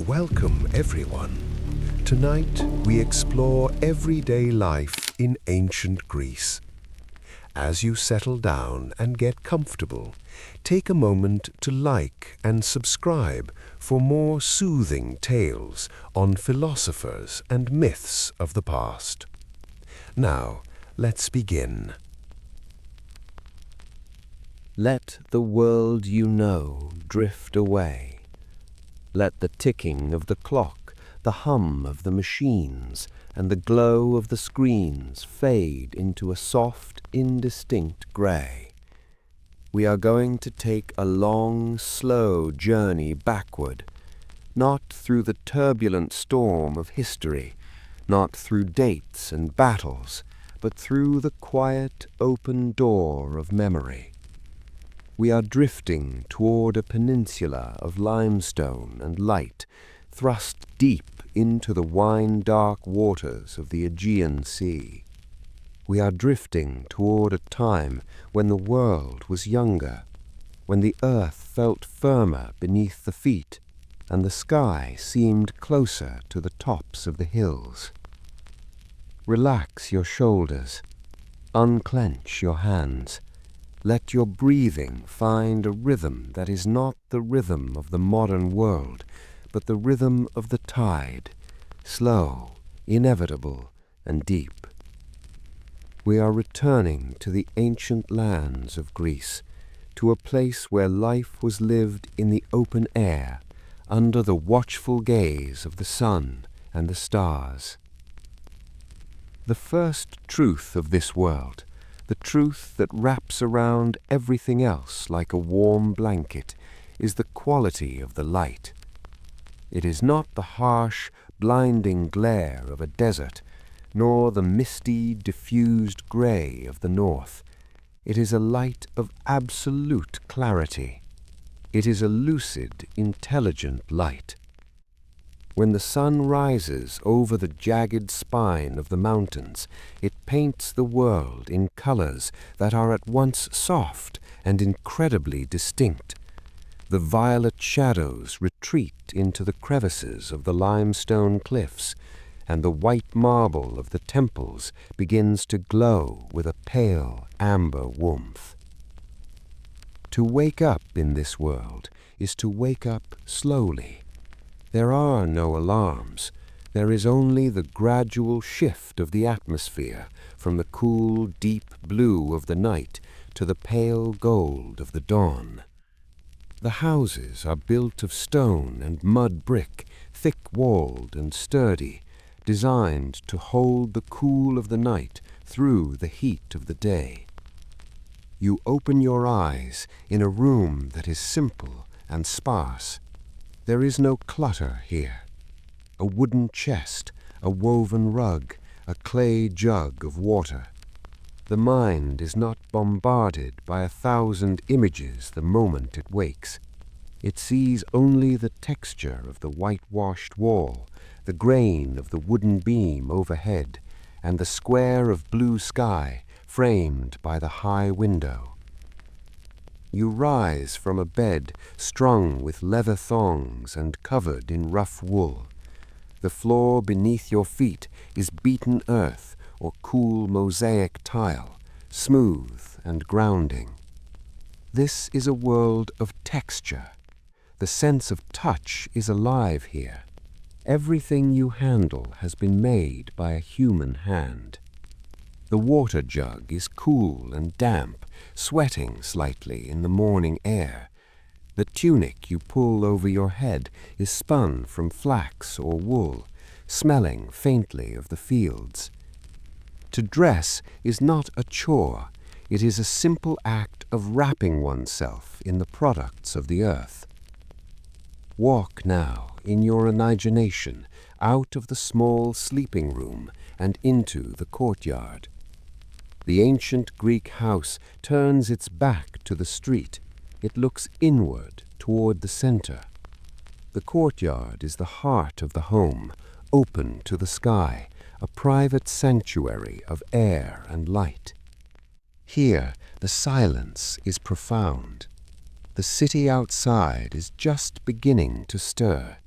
Welcome, everyone. Tonight, we explore everyday life in ancient Greece. As you settle down and get comfortable, take a moment to like and subscribe for more soothing tales on philosophers and myths of the past. Now, let's begin. Let the world you know drift away. Let the ticking of the clock, the hum of the machines, and the glow of the screens fade into a soft, indistinct grey. We are going to take a long, slow journey backward, not through the turbulent storm of history, not through dates and battles, but through the quiet, open door of memory. We are drifting toward a peninsula of limestone and light, thrust deep into the wine-dark waters of the Aegean Sea. We are drifting toward a time when the world was younger, when the earth felt firmer beneath the feet, and the sky seemed closer to the tops of the hills. Relax your shoulders, unclench your hands. Let your breathing find a rhythm that is not the rhythm of the modern world, but the rhythm of the tide, slow, inevitable, and deep. We are returning to the ancient lands of Greece, to a place where life was lived in the open air, under the watchful gaze of the sun and the stars. The first truth of this world, the truth that wraps around everything else like a warm blanket, is the quality of the light. It is not the harsh, blinding glare of a desert, nor the misty, diffused grey of the north. It is a light of absolute clarity. It is a lucid, intelligent light. When the sun rises over the jagged spine of the mountains, it paints the world in colors that are at once soft and incredibly distinct. The violet shadows retreat into the crevices of the limestone cliffs, and the white marble of the temples begins to glow with a pale amber warmth. To wake up in this world is to wake up slowly. There are no alarms. There is only the gradual shift of the atmosphere from the cool, deep blue of the night to the pale gold of the dawn. The houses are built of stone and mud brick, thick-walled and sturdy, designed to hold the cool of the night through the heat of the day. You open your eyes in a room that is simple and sparse. There is no clutter here. A wooden chest, a woven rug, a clay jug of water. The mind is not bombarded by 1,000 images the moment it wakes. It sees only the texture of the whitewashed wall, the grain of the wooden beam overhead, and the square of blue sky framed by the high window. You rise from a bed strung with leather thongs and covered in rough wool. The floor beneath your feet is beaten earth or cool mosaic tile, smooth and grounding. This is a world of texture. The sense of touch is alive here. Everything you handle has been made by a human hand. The water jug is cool and damp, sweating slightly in the morning air. The tunic you pull over your head is spun from flax or wool, smelling faintly of the fields. To dress is not a chore. It is a simple act of wrapping oneself in the products of the earth. Walk now, in your imagination, out of the small sleeping room and into the courtyard. The ancient Greek house turns its back to the street. It looks inward toward the center. The courtyard is the heart of the home, open to the sky, a private sanctuary of air and light. Here, the silence is profound. The city outside is just beginning to stir.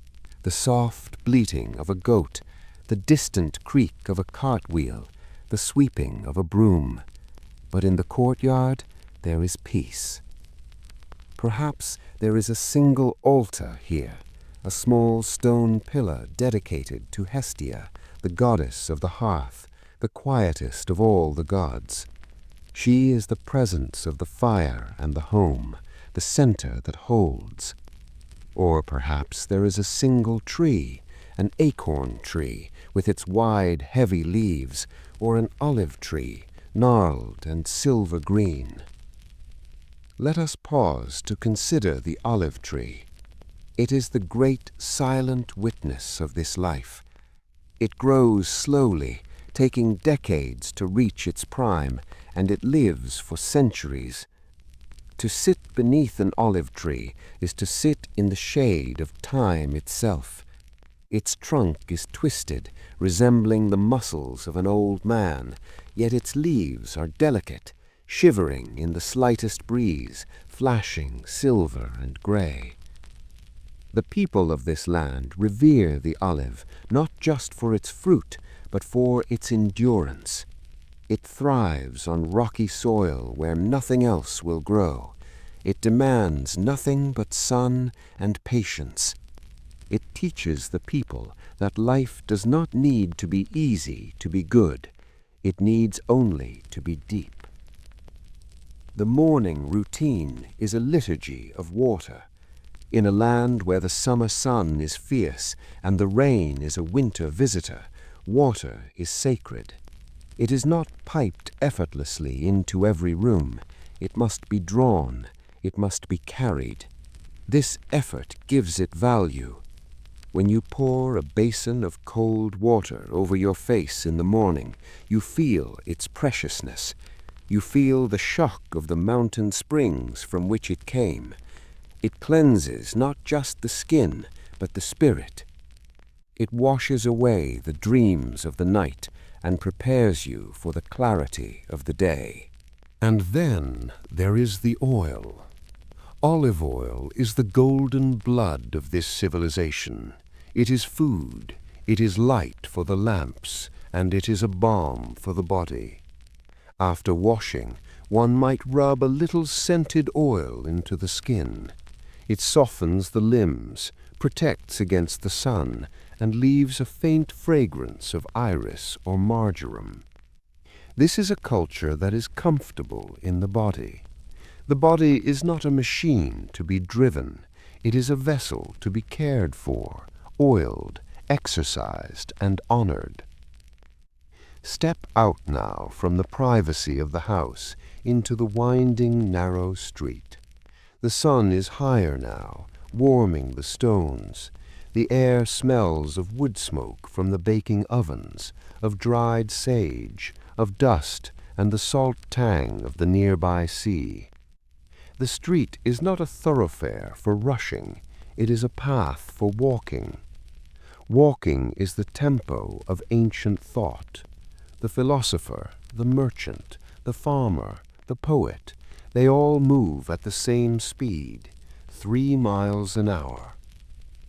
the soft bleating of a goat, the distant creak of a cartwheel, the sweeping of a broom. But in the courtyard there is peace. Perhaps there is a single altar here, a small stone pillar dedicated to Hestia, the goddess of the hearth, the quietest of all the gods. She is the presence of the fire and the home, the center that holds. Or perhaps there is a single tree, an acorn tree with its wide, heavy leaves, or an olive tree, gnarled and silver green. Let us pause to consider the olive tree. It is the great silent witness of this life. It grows slowly, taking decades to reach its prime, and it lives for centuries. To sit beneath an olive tree is to sit in the shade of time itself. Its trunk is twisted, resembling the muscles of an old man, yet its leaves are delicate, shivering in the slightest breeze, flashing silver and gray. The people of this land revere the olive, not just for its fruit, but for its endurance. It thrives on rocky soil where nothing else will grow. It demands nothing but sun and patience. It teaches the people that life does not need to be easy to be good. It needs only to be deep. The morning routine is a liturgy of water. In a land where the summer sun is fierce and the rain is a winter visitor, water is sacred. It is not piped effortlessly into every room. It must be drawn. It must be carried. This effort gives it value. When you pour a basin of cold water over your face in the morning, you feel its preciousness. You feel the shock of the mountain springs from which it came. It cleanses not just the skin, but the spirit. It washes away the dreams of the night and prepares you for the clarity of the day. And then there is the oil. Olive oil is the golden blood of this civilization. It is food, it is light for the lamps, and it is a balm for the body. After washing, one might rub a little scented oil into the skin. It softens the limbs, protects against the sun, and leaves a faint fragrance of iris or marjoram. This is a culture that is comfortable in the body. The body is not a machine to be driven. It is a vessel to be cared for, oiled, exercised, and honored. Step out now from the privacy of the house into the winding, narrow street. The sun is higher now, warming the stones. The air smells of wood smoke from the baking ovens, of dried sage, of dust, and the salt tang of the nearby sea. The street is not a thoroughfare for rushing. It is a path for walking. Walking is the tempo of ancient thought. The philosopher, the merchant, the farmer, the poet, they all move at the same speed, 3 miles an hour.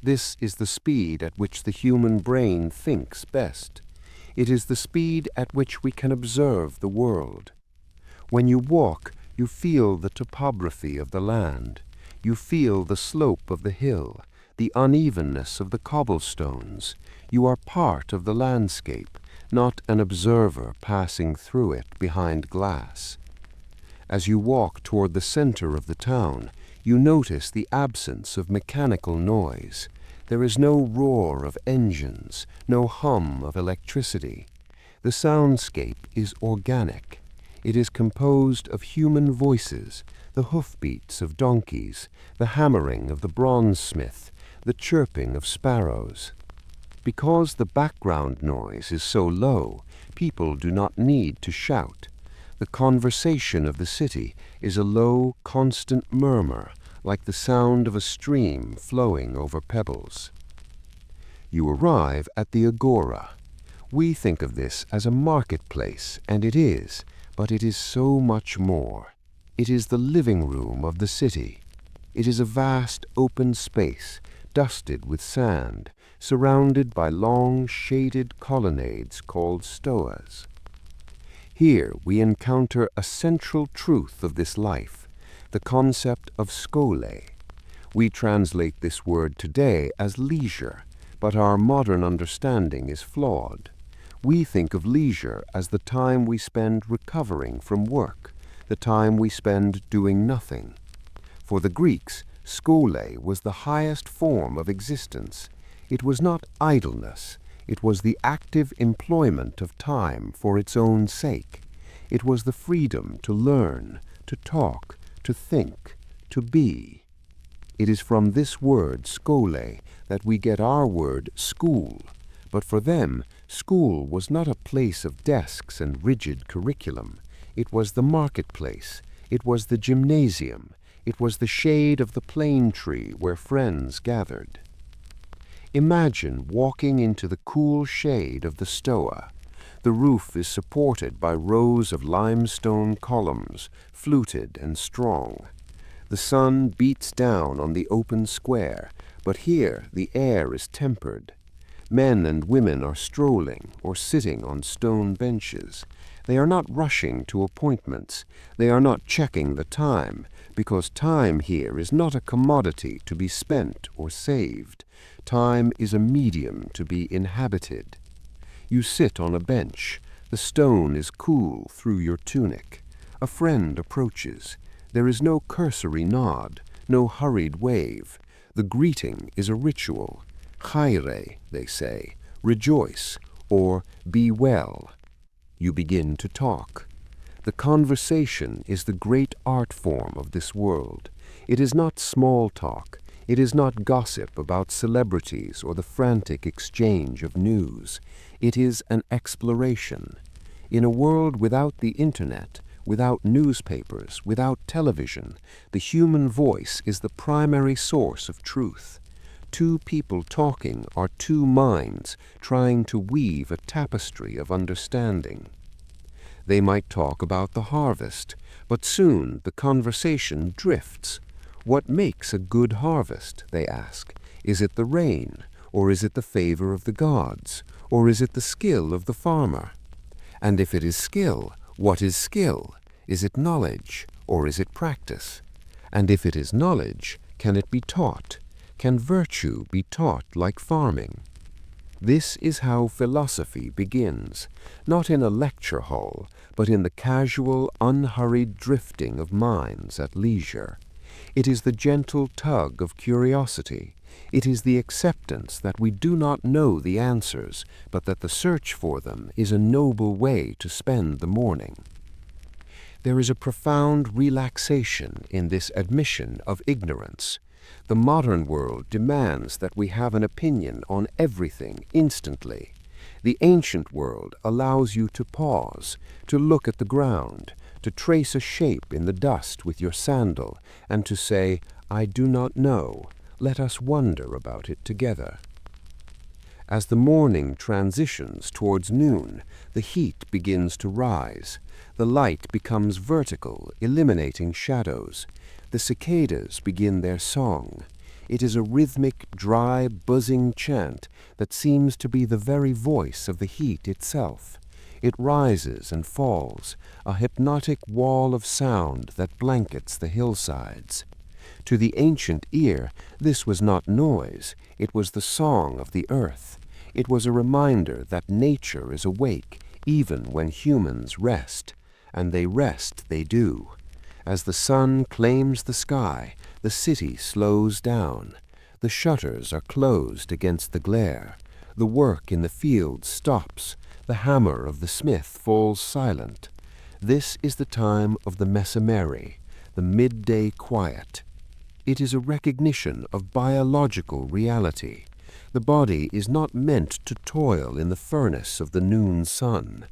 This is the speed at which the human brain thinks best. It is the speed at which we can observe the world. When you walk, you feel the topography of the land. You feel the slope of the hill, the unevenness of the cobblestones. You are part of the landscape, not an observer passing through it behind glass. As you walk toward the center of the town, you notice the absence of mechanical noise. There is no roar of engines, no hum of electricity. The soundscape is organic. It is composed of human voices, the hoofbeats of donkeys, the hammering of the bronze-smith, the chirping of sparrows. Because the background noise is so low, people do not need to shout. The conversation of the city is a low, constant murmur, like the sound of a stream flowing over pebbles. You arrive at the agora. We think of this as a marketplace, and it is, but it is so much more. It is the living room of the city. It is a vast open space, dusted with sand, surrounded by long shaded colonnades called stoas. Here we encounter a central truth of this life, the concept of skole. We translate this word today as leisure, but our modern understanding is flawed. We think of leisure as the time we spend recovering from work, the time we spend doing nothing. For the Greeks, skole was the highest form of existence. It was not idleness, it was the active employment of time for its own sake. It was the freedom to learn, to talk, to think, to be. It is from this word, skole, that we get our word school. But for them, school was not a place of desks and rigid curriculum. It was the marketplace. It was the gymnasium. It was the shade of the plane tree where friends gathered. Imagine walking into the cool shade of the stoa. The roof is supported by rows of limestone columns, fluted and strong. The sun beats down on the open square, but here the air is tempered. Men and women are strolling or sitting on stone benches. They are not rushing to appointments. They are not checking the time, because time here is not a commodity to be spent or saved. Time is a medium to be inhabited. You sit on a bench. The stone is cool through your tunic. A friend approaches. There is no cursory nod, no hurried wave. The greeting is a ritual. Chaire, they say, rejoice, or be well. You begin to talk. The conversation is the great art form of this world. It is not small talk. It is not gossip about celebrities or the frantic exchange of news. It is an exploration. In a world without the internet, without newspapers, without television, the human voice is the primary source of truth. Two people talking are two minds trying to weave a tapestry of understanding. They might talk about the harvest, but soon the conversation drifts. What makes a good harvest, they ask? Is it the rain, or is it the favor of the gods, or is it the skill of the farmer? And if it is skill, what is skill? Is it knowledge, or is it practice? And if it is knowledge, can it be taught? Can virtue be taught like farming? This is how philosophy begins, not in a lecture hall, but in the casual, unhurried drifting of minds at leisure. It is the gentle tug of curiosity. It is the acceptance that we do not know the answers, but that the search for them is a noble way to spend the morning. There is a profound relaxation in this admission of ignorance. The modern world demands that we have an opinion on everything instantly. The ancient world allows you to pause, to look at the ground, to trace a shape in the dust with your sandal, and to say, "I do not know. Let us wonder about it together." As the morning transitions towards noon, the heat begins to rise. The light becomes vertical, eliminating shadows. The cicadas begin their song. It is a rhythmic, dry, buzzing chant that seems to be the very voice of the heat itself. It rises and falls, a hypnotic wall of sound that blankets the hillsides. To the ancient ear, this was not noise, it was the song of the earth. It was a reminder that nature is awake even when humans rest, and they rest they do. As the sun claims the sky, the city slows down. The shutters are closed against the glare. The work in the fields stops. The hammer of the smith falls silent. This is the time of the mesemere, the midday quiet. It is a recognition of biological reality. The body is not meant to toil in the furnace of the noon sun.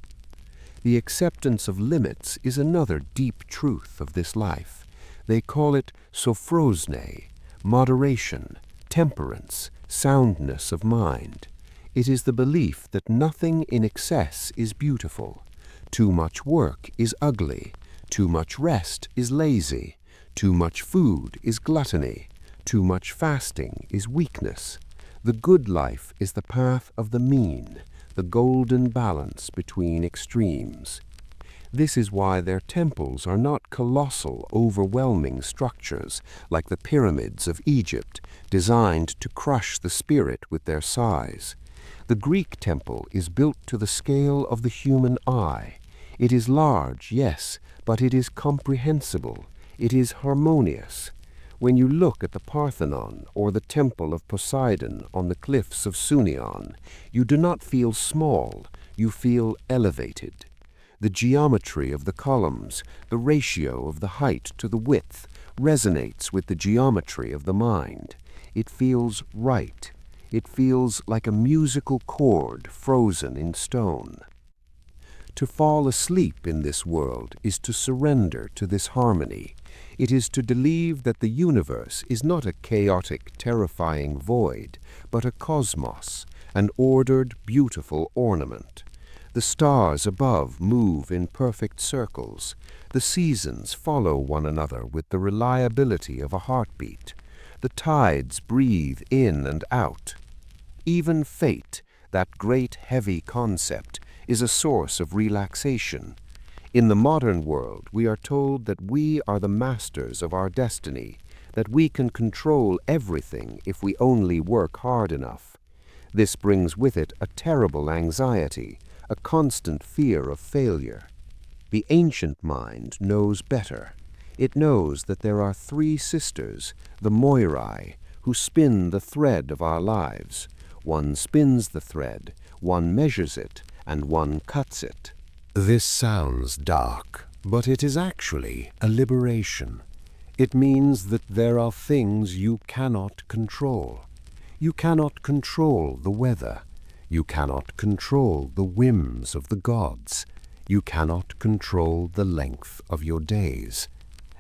The acceptance of limits is another deep truth of this life. They call it sophrosne, moderation, temperance, soundness of mind. It is the belief that nothing in excess is beautiful. Too much work is ugly. Too much rest is lazy. Too much food is gluttony. Too much fasting is weakness. The good life is the path of the mean, the golden balance between extremes. This is why their temples are not colossal, overwhelming structures like the pyramids of Egypt, designed to crush the spirit with their size. The Greek temple is built to the scale of the human eye. It is large, yes, but it is comprehensible. It is harmonious. When you look at the Parthenon or the Temple of Poseidon on the cliffs of Sunion, you do not feel small, you feel elevated. The geometry of the columns, the ratio of the height to the width, resonates with the geometry of the mind. It feels right. It feels like a musical chord frozen in stone. To fall asleep in this world is to surrender to this harmony. It is to believe that the universe is not a chaotic, terrifying void, but a cosmos, an ordered, beautiful ornament. The stars above move in perfect circles. The seasons follow one another with the reliability of a heartbeat. The tides breathe in and out. Even fate, that great heavy concept, is a source of relaxation. In the modern world, we are told that we are the masters of our destiny, that we can control everything if we only work hard enough. This brings with it a terrible anxiety, a constant fear of failure. The ancient mind knows better. It knows that there are three sisters, the Moirai, who spin the thread of our lives. One spins the thread, one measures it, and one cuts it. This sounds dark, but it is actually a liberation. It means that there are things you cannot control. You cannot control the weather. You cannot control the whims of the gods. You cannot control the length of your days.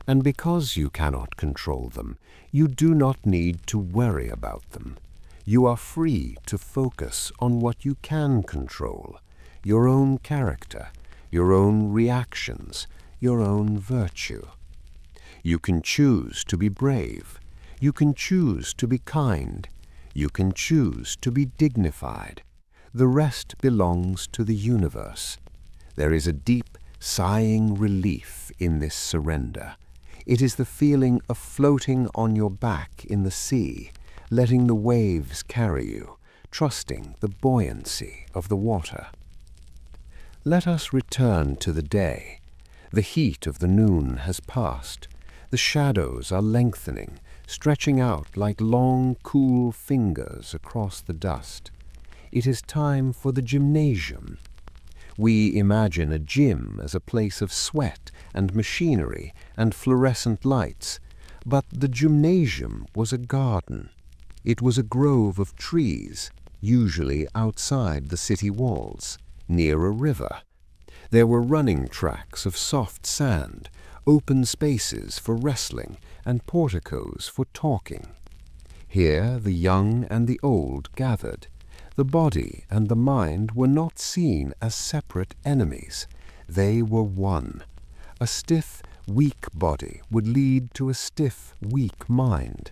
And because you cannot control them, you do not need to worry about them. You are free to focus on what you can control, your own character, your own reactions, your own virtue. You can choose to be brave. You can choose to be kind. You can choose to be dignified. The rest belongs to the universe. There is a deep, sighing relief in this surrender. It is the feeling of floating on your back in the sea, letting the waves carry you, trusting the buoyancy of the water. Let us return to the day. The heat of the noon has passed. The shadows are lengthening, stretching out like long, cool fingers across the dust. It is time for the gymnasium. We imagine a gym as a place of sweat and machinery and fluorescent lights, but the gymnasium was a garden. It was a grove of trees, usually outside the city walls, near a river. There were running tracks of soft sand, open spaces for wrestling, and porticos for talking. Here the young and the old gathered. The body and the mind were not seen as separate enemies. They were one. A stiff, weak body would lead to a stiff, weak mind.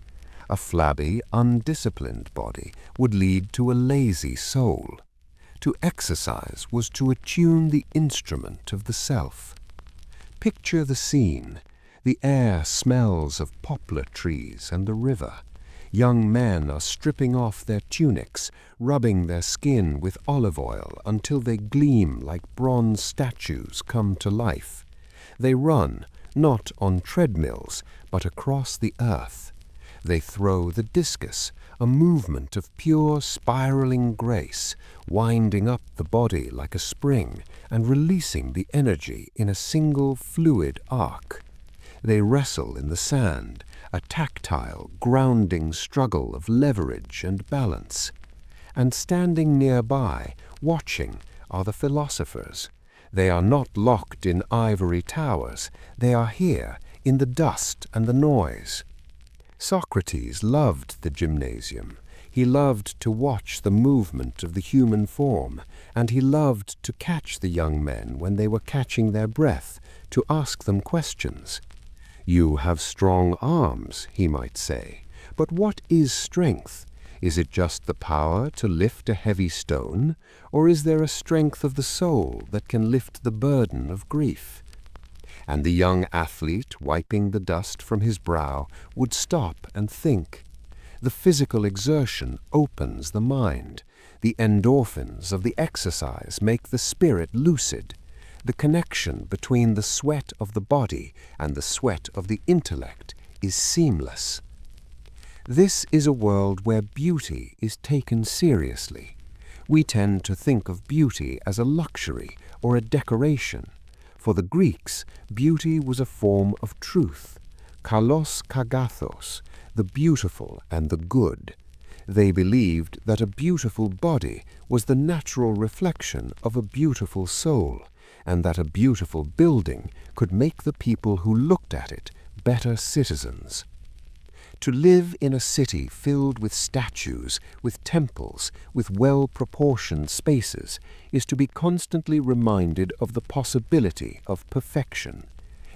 A flabby, undisciplined body would lead to a lazy soul. To exercise was to attune the instrument of the self. Picture the scene. The air smells of poplar trees and the river. Young men are stripping off their tunics, rubbing their skin with olive oil until they gleam like bronze statues come to life. They run, not on treadmills, but across the earth. They throw the discus, a movement of pure spiraling grace, winding up the body like a spring and releasing the energy in a single fluid arc. They wrestle in the sand, a tactile, grounding struggle of leverage and balance. And standing nearby, watching, are the philosophers. They are not locked in ivory towers. They are here, in the dust and the noise. Socrates loved the gymnasium. He loved to watch the movement of the human form, and he loved to catch the young men when they were catching their breath, to ask them questions. "You have strong arms," he might say, But what is strength? Is it just the power to lift a heavy stone, or is there a strength of the soul that can lift the burden of grief? And the young athlete, wiping the dust from his brow, would stop and think. The physical exertion opens the mind. The endorphins of the exercise make the spirit lucid. The connection between the sweat of the body and the sweat of the intellect is seamless. This is a world where beauty is taken seriously. We tend to think of beauty as a luxury or a decoration. For the Greeks, beauty was a form of truth, kalos kagathos, the beautiful and the good. They believed that a beautiful body was the natural reflection of a beautiful soul, and that a beautiful building could make the people who looked at it better citizens. To live in a city filled with statues, with temples, with well-proportioned spaces, is to be constantly reminded of the possibility of perfection.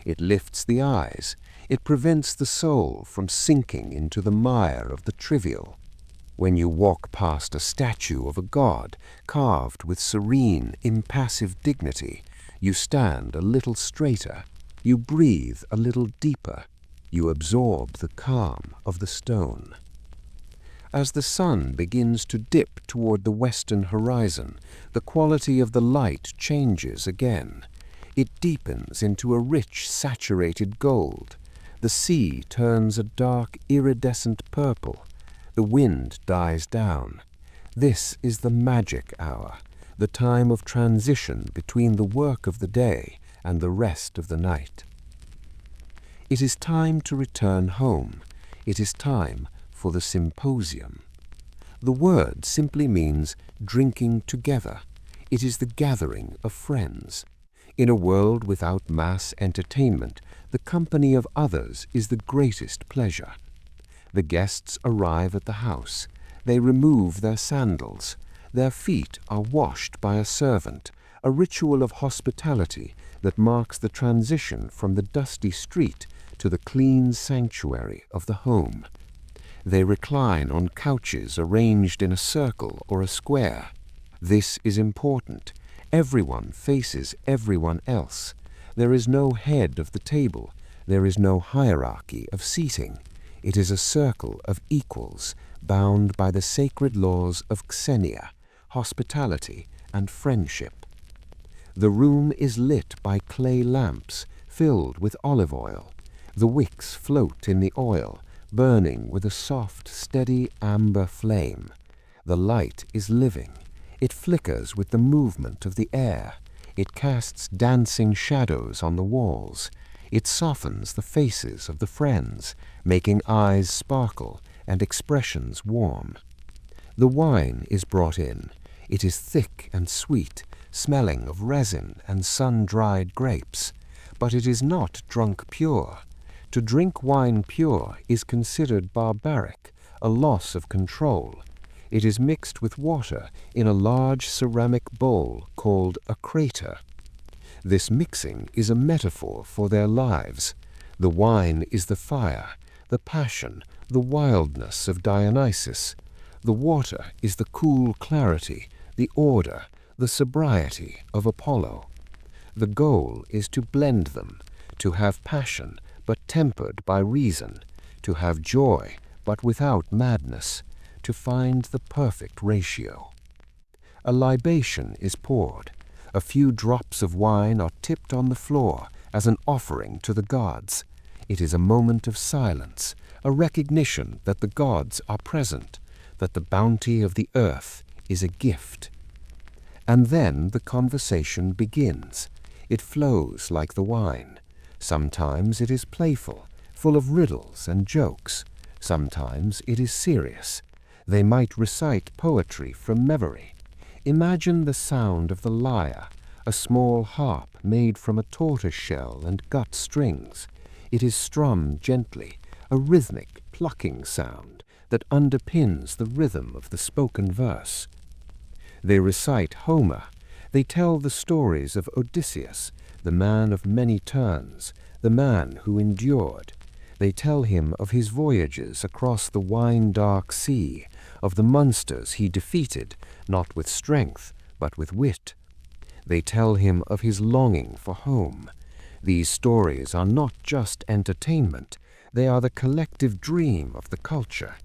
It lifts the eyes. It prevents the soul from sinking into the mire of the trivial. When you walk past a statue of a god, carved with serene, impassive dignity, you stand a little straighter. You breathe a little deeper. You absorb the calm of the stone. As the sun begins to dip toward the western horizon, the quality of the light changes again. It deepens into a rich, saturated gold. The sea turns a dark, iridescent purple. The wind dies down. This is the magic hour, the time of transition between the work of the day and the rest of the night. It is time to return home. It is time for the symposium. The word simply means drinking together. It is the gathering of friends. In a world without mass entertainment, the company of others is the greatest pleasure. The guests arrive at the house. They remove their sandals. Their feet are washed by a servant, a ritual of hospitality that marks the transition from the dusty street to the clean sanctuary of the home. They recline on couches arranged in a circle or a square. This is important. Everyone faces everyone else. There is no head of the table. There is no hierarchy of seating. It is a circle of equals, bound by the sacred laws of xenia, hospitality and friendship. The room is lit by clay lamps filled with olive oil. The wicks float in the oil, burning with a soft, steady amber flame. The light is living. It flickers with the movement of the air. It casts dancing shadows on the walls. It softens the faces of the friends, making eyes sparkle and expressions warm. The wine is brought in. It is thick and sweet, smelling of resin and sun-dried grapes. But it is not drunk pure. To drink wine pure is considered barbaric, a loss of control. It is mixed with water in a large ceramic bowl called a crater. This mixing is a metaphor for their lives. The wine is the fire, the passion, the wildness of Dionysus. The water is the cool clarity, the order, the sobriety of Apollo. The goal is to blend them, to have passion, but tempered by reason, to have joy, but without madness, to find the perfect ratio. A libation is poured. A few drops of wine are tipped on the floor as an offering to the gods. It is a moment of silence, a recognition that the gods are present, that the bounty of the earth is a gift. And then the conversation begins. It flows like the wine. Sometimes it is playful, full of riddles and jokes. Sometimes it is serious. They might recite poetry from memory. Imagine the sound of the lyre, a small harp made from a tortoise shell and gut strings. It is strummed gently, a rhythmic, plucking sound that underpins the rhythm of the spoken verse. They recite Homer. They tell the stories of Odysseus, the man of many turns, the man who endured. They tell him of his voyages across the wine-dark sea, of the monsters he defeated, not with strength, but with wit. They tell him of his longing for home. These stories are not just entertainment, they are the collective dream of the culture.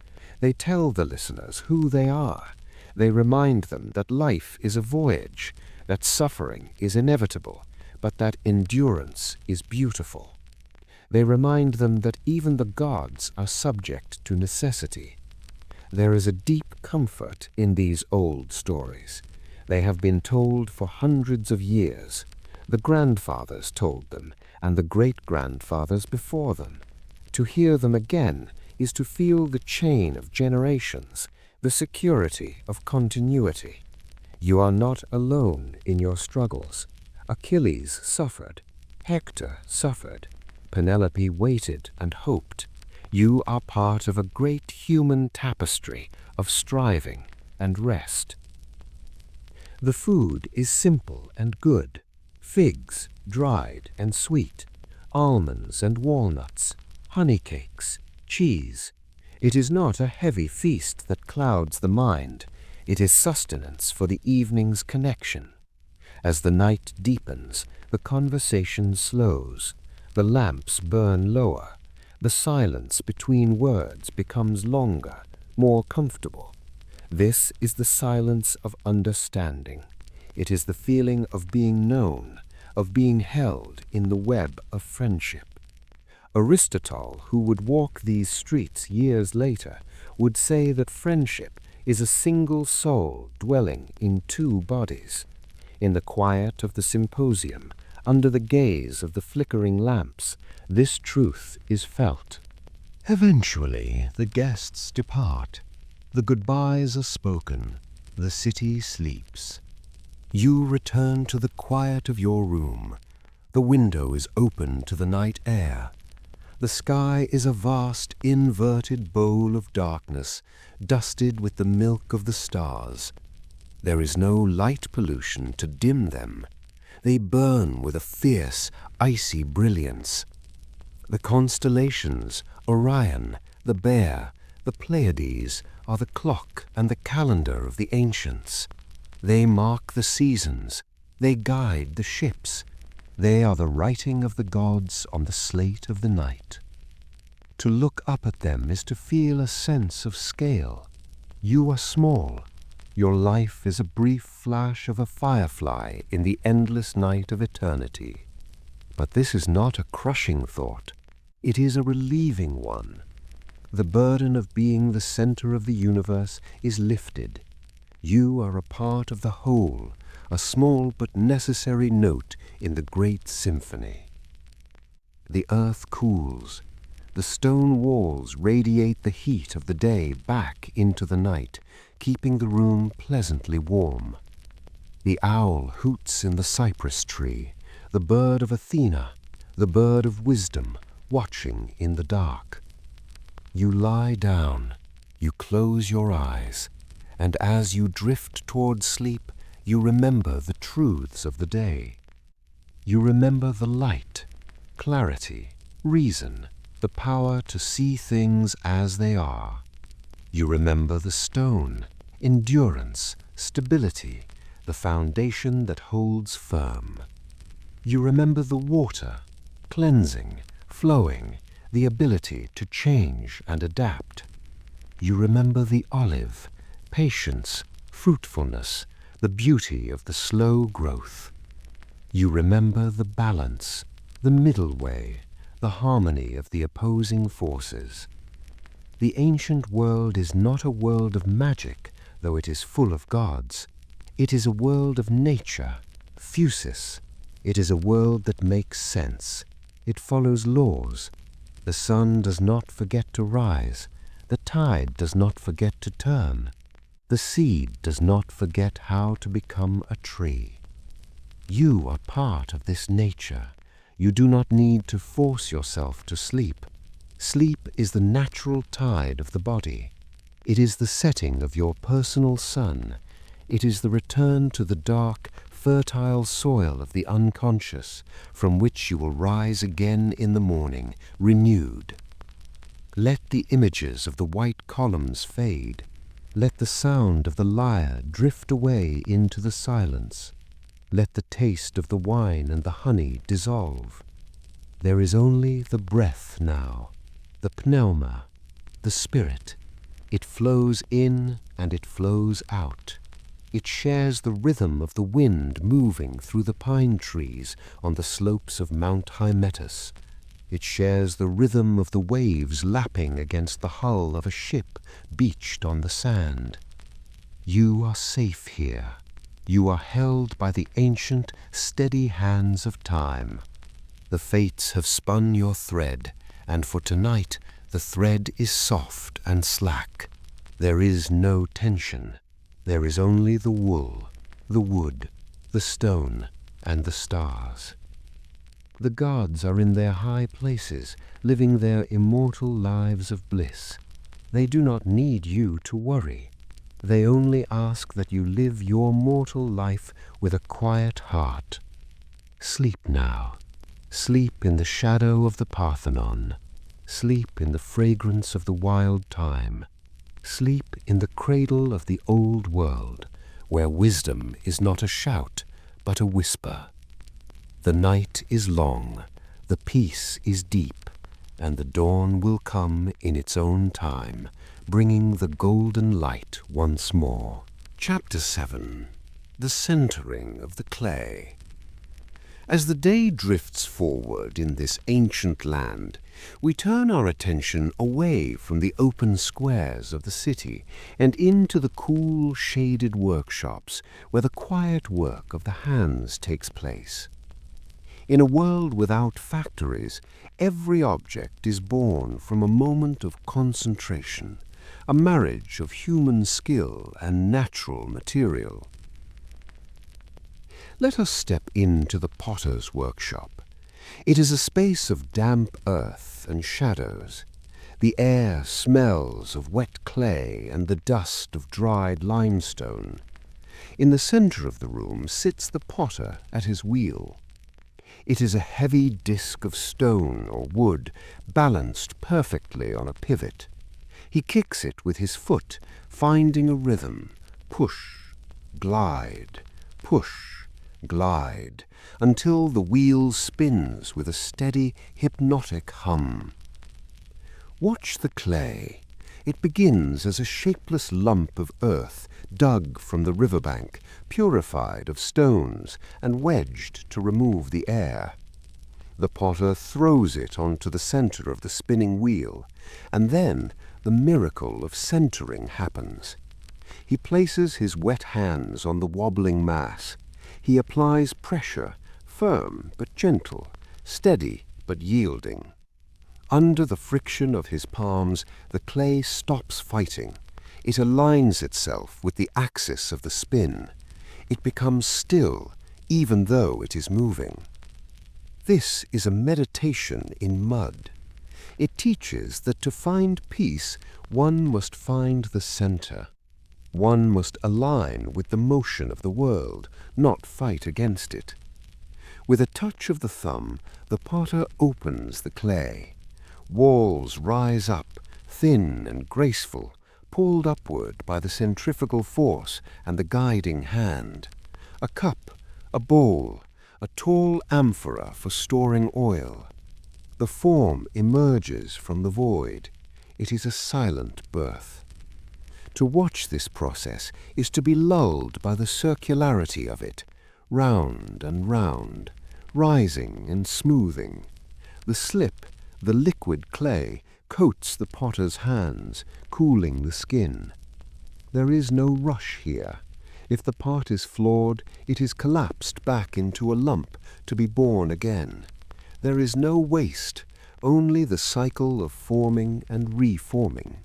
They tell the listeners who they are. They remind them that life is a voyage, that suffering is inevitable, but that endurance is beautiful. They remind them that even the gods are subject to necessity. There is a deep comfort in these old stories. They have been told for hundreds of years. The grandfathers told them, and the great-grandfathers before them. To hear them again is to feel the chain of generations, the security of continuity. You are not alone in your struggles. Achilles suffered. Hector suffered. Penelope waited and hoped. You are part of a great human tapestry of striving and rest. The food is simple and good. Figs, dried and sweet, almonds and walnuts, honey cakes, cheese. It is not a heavy feast that clouds the mind. It is sustenance for the evening's connection. As the night deepens, the conversation slows. The lamps burn lower. The silence between words becomes longer, more comfortable. This is the silence of understanding. It is the feeling of being known, of being held in the web of friendship. Aristotle, who would walk these streets years later, would say that friendship is a single soul dwelling in two bodies. In the quiet of the symposium, under the gaze of the flickering lamps, this truth is felt. Eventually, the guests depart. The goodbyes are spoken. The city sleeps. You return to the quiet of your room. The window is open to the night air. The sky is a vast, inverted bowl of darkness, dusted with the milk of the stars. There is no light pollution to dim them. They burn with a fierce, icy brilliance. The constellations, Orion, the Bear, the Pleiades, are the clock and the calendar of the ancients. They mark the seasons. They guide the ships. They are the writing of the gods on the slate of the night. To look up at them is to feel a sense of scale. You are small. Your life is a brief flash of a firefly in the endless night of eternity. But this is not a crushing thought. It is a relieving one. The burden of being the center of the universe is lifted. You are a part of the whole, a small but necessary note in the great symphony. The earth cools. The stone walls radiate the heat of the day back into the night, keeping the room pleasantly warm. The owl hoots in the cypress tree, the bird of Athena, the bird of wisdom, watching in the dark. You lie down, you close your eyes, and as you drift towards sleep, you remember the truths of the day. You remember the light, clarity, reason, the power to see things as they are. You remember the stone, endurance, stability, the foundation that holds firm. You remember the water, cleansing, flowing, the ability to change and adapt. You remember the olive, patience, fruitfulness, the beauty of the slow growth. You remember the balance, the middle way, the harmony of the opposing forces. The ancient world is not a world of magic, though it is full of gods. It is a world of nature, physis. It is a world that makes sense. It follows laws. The sun does not forget to rise. The tide does not forget to turn. The seed does not forget how to become a tree. You are part of this nature. You do not need to force yourself to sleep. Sleep is the natural tide of the body. It is the setting of your personal sun. It is the return to the dark, fertile soil of the unconscious, from which you will rise again in the morning, renewed. Let the images of the white columns fade. Let the sound of the lyre drift away into the silence. Let the taste of the wine and the honey dissolve. There is only the breath now, the pneuma, the spirit. It flows in and it flows out. It shares the rhythm of the wind moving through the pine trees on the slopes of Mount Hymettus. It shares the rhythm of the waves lapping against the hull of a ship beached on the sand. You are safe here. You are held by the ancient, steady hands of time. The fates have spun your thread, and for tonight the thread is soft and slack. There is no tension. There is only the wool, the wood, the stone, and the stars. The gods are in their high places, living their immortal lives of bliss. They do not need you to worry. They only ask that you live your mortal life with a quiet heart. Sleep now. Sleep in the shadow of the Parthenon. Sleep in the fragrance of the wild thyme. Sleep in the cradle of the old world, where wisdom is not a shout, but a whisper. The night is long, the peace is deep, and the dawn will come in its own time, bringing the golden light once more. Chapter 7. The Centering of the Clay. As the day drifts forward in this ancient land, we turn our attention away from the open squares of the city and into the cool, shaded workshops where the quiet work of the hands takes place. In a world without factories, every object is born from a moment of concentration, a marriage of human skill and natural material. Let us step into the potter's workshop. It is a space of damp earth and shadows. The air smells of wet clay and the dust of dried limestone. In the center of the room sits the potter at his wheel. It is a heavy disc of stone or wood, balanced perfectly on a pivot. He kicks it with his foot, finding a rhythm. Push, glide, push, glide, until the wheel spins with a steady, hypnotic hum. Watch the clay. It begins as a shapeless lump of earth dug from the riverbank, purified of stones and wedged to remove the air. The potter throws it onto the center of the spinning wheel, and then the miracle of centering happens. He places his wet hands on the wobbling mass. He applies pressure, firm but gentle, steady but yielding. Under the friction of his palms, the clay stops fighting. It aligns itself with the axis of the spin. It becomes still, even though it is moving. This is a meditation in mud. It teaches that to find peace, one must find the center. One must align with the motion of the world, not fight against it. With a touch of the thumb, the potter opens the clay. Walls rise up, thin and graceful, pulled upward by the centrifugal force and the guiding hand. A cup, a bowl, a tall amphora for storing oil. The form emerges from the void. It is a silent birth. To watch this process is to be lulled by the circularity of it, round and round, rising and smoothing. The slip, the liquid clay, coats the potter's hands, cooling the skin. There is no rush here. If the pot is flawed, it is collapsed back into a lump to be born again. There is no waste, only the cycle of forming and reforming.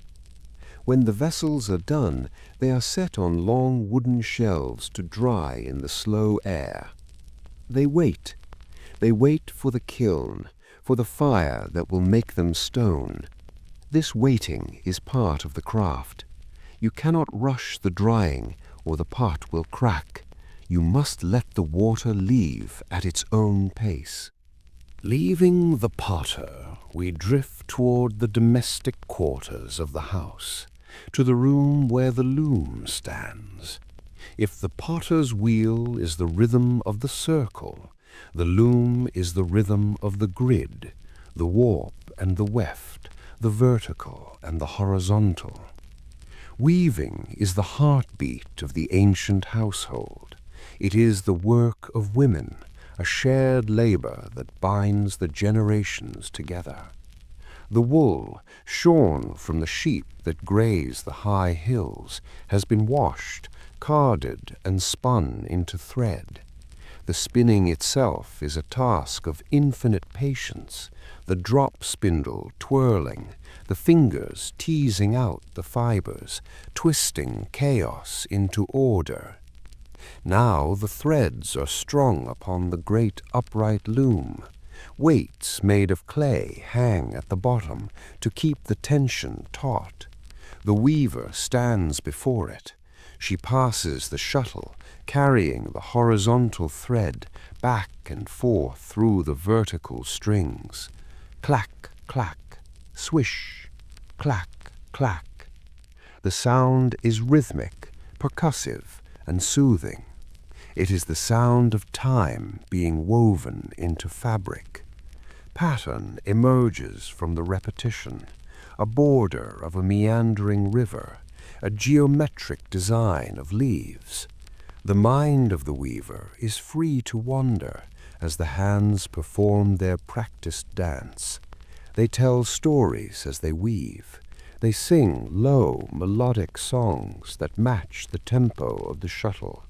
When the vessels are done, they are set on long wooden shelves to dry in the slow air. They wait. They wait for the kiln, for the fire that will make them stone. This waiting is part of the craft. You cannot rush the drying, or the pot will crack. You must let the water leave at its own pace. Leaving the potter, we drift toward the domestic quarters of the house, to the room where the loom stands. If the potter's wheel is the rhythm of the circle, the loom is the rhythm of the grid, the warp and the weft, the vertical and the horizontal. Weaving is the heartbeat of the ancient household. It is the work of women, a shared labor that binds the generations together. The wool, shorn from the sheep that graze the high hills, has been washed, carded, and spun into thread. The spinning itself is a task of infinite patience, the drop spindle twirling, the fingers teasing out the fibers, twisting chaos into order. Now the threads are strung upon the great upright loom. Weights made of clay hang at the bottom to keep the tension taut. The weaver stands before it. She passes the shuttle, carrying the horizontal thread back and forth through the vertical strings. Clack, clack, swish, clack, clack. The sound is rhythmic, percussive, and soothing. It is the sound of time being woven into fabric. Pattern emerges from the repetition, a border of a meandering river, a geometric design of leaves. The mind of the weaver is free to wander as the hands perform their practiced dance. They tell stories as they weave. They sing low, melodic songs that match the tempo of the shuttle.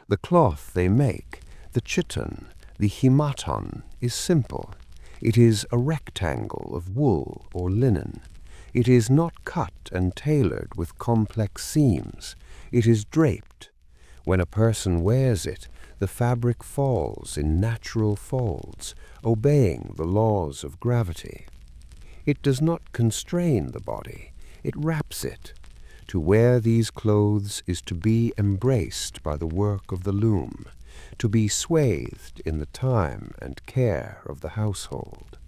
The cloth they make, the chiton, the himaton, is simple. It is a rectangle of wool or linen. It is not cut and tailored with complex seams. It is draped. When a person wears it, the fabric falls in natural folds, obeying the laws of gravity. It does not constrain the body. It wraps it. To wear these clothes is to be embraced by the work of the loom, to be swathed in the time and care of the household.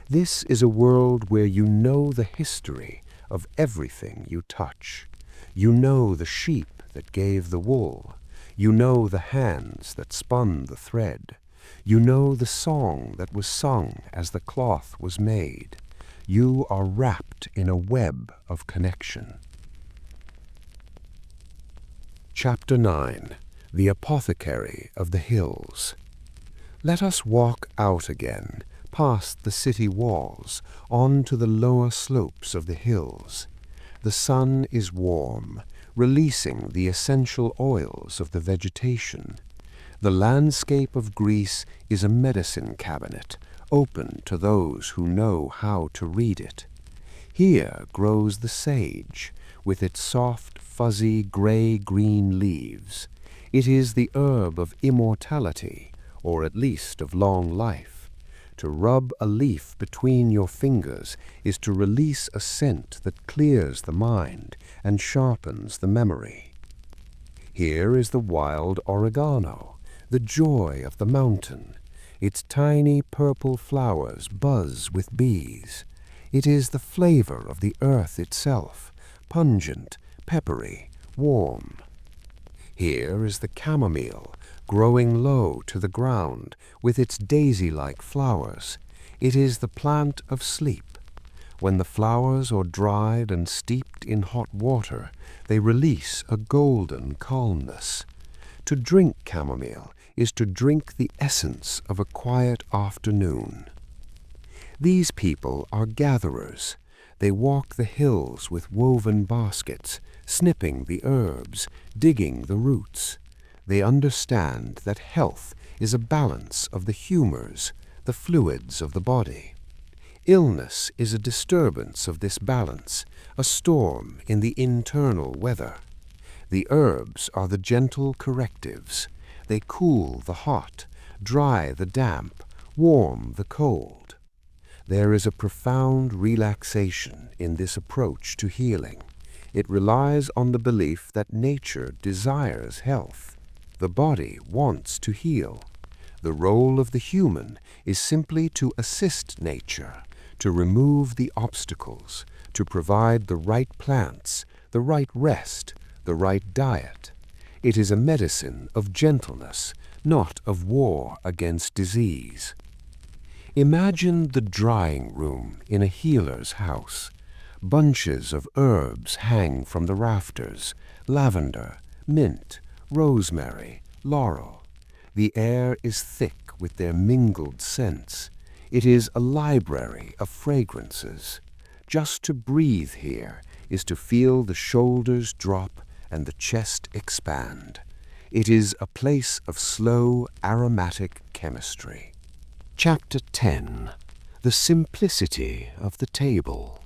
This is a world where you know the history of everything you touch. You know the sheep that gave the wool. You know the hands that spun the thread. You know the song that was sung as the cloth was made. You are wrapped in a web of connection. Chapter 9. The Apothecary of the Hills. Let us walk out again, past the city walls, on to the lower slopes of the hills. The sun is warm, releasing the essential oils of the vegetation. The landscape of Greece is a medicine cabinet, open to those who know how to read it. Here grows the sage, with its soft, fuzzy, gray-green leaves. It is the herb of immortality, or at least of long life. To rub a leaf between your fingers is to release a scent that clears the mind and sharpens the memory. Here is the wild oregano, the joy of the mountain. Its tiny purple flowers buzz with bees. It is the flavor of the earth itself, pungent, peppery, warm. Here is the chamomile, growing low to the ground with its daisy-like flowers. It is the plant of sleep. When the flowers are dried and steeped in hot water, they release a golden calmness. To drink chamomile is to drink the essence of a quiet afternoon. These people are gatherers. They walk the hills with woven baskets, snipping the herbs, digging the roots. They understand that health is a balance of the humors, the fluids of the body. Illness is a disturbance of this balance, a storm in the internal weather. The herbs are the gentle correctives. They cool the hot, dry the damp, warm the cold. There is a profound relaxation in this approach to healing. It relies on the belief that nature desires health. The body wants to heal. The role of the human is simply to assist nature, to remove the obstacles, to provide the right plants, the right rest, the right diet. It is a medicine of gentleness, not of war against disease. Imagine the drying room in a healer's house. Bunches of herbs hang from the rafters: lavender, mint, rosemary, laurel. The air is thick with their mingled scents. It is a library of fragrances. Just to breathe here is to feel the shoulders drop and the chest expand. It is a place of slow aromatic chemistry. Chapter 10. The Simplicity of the Table.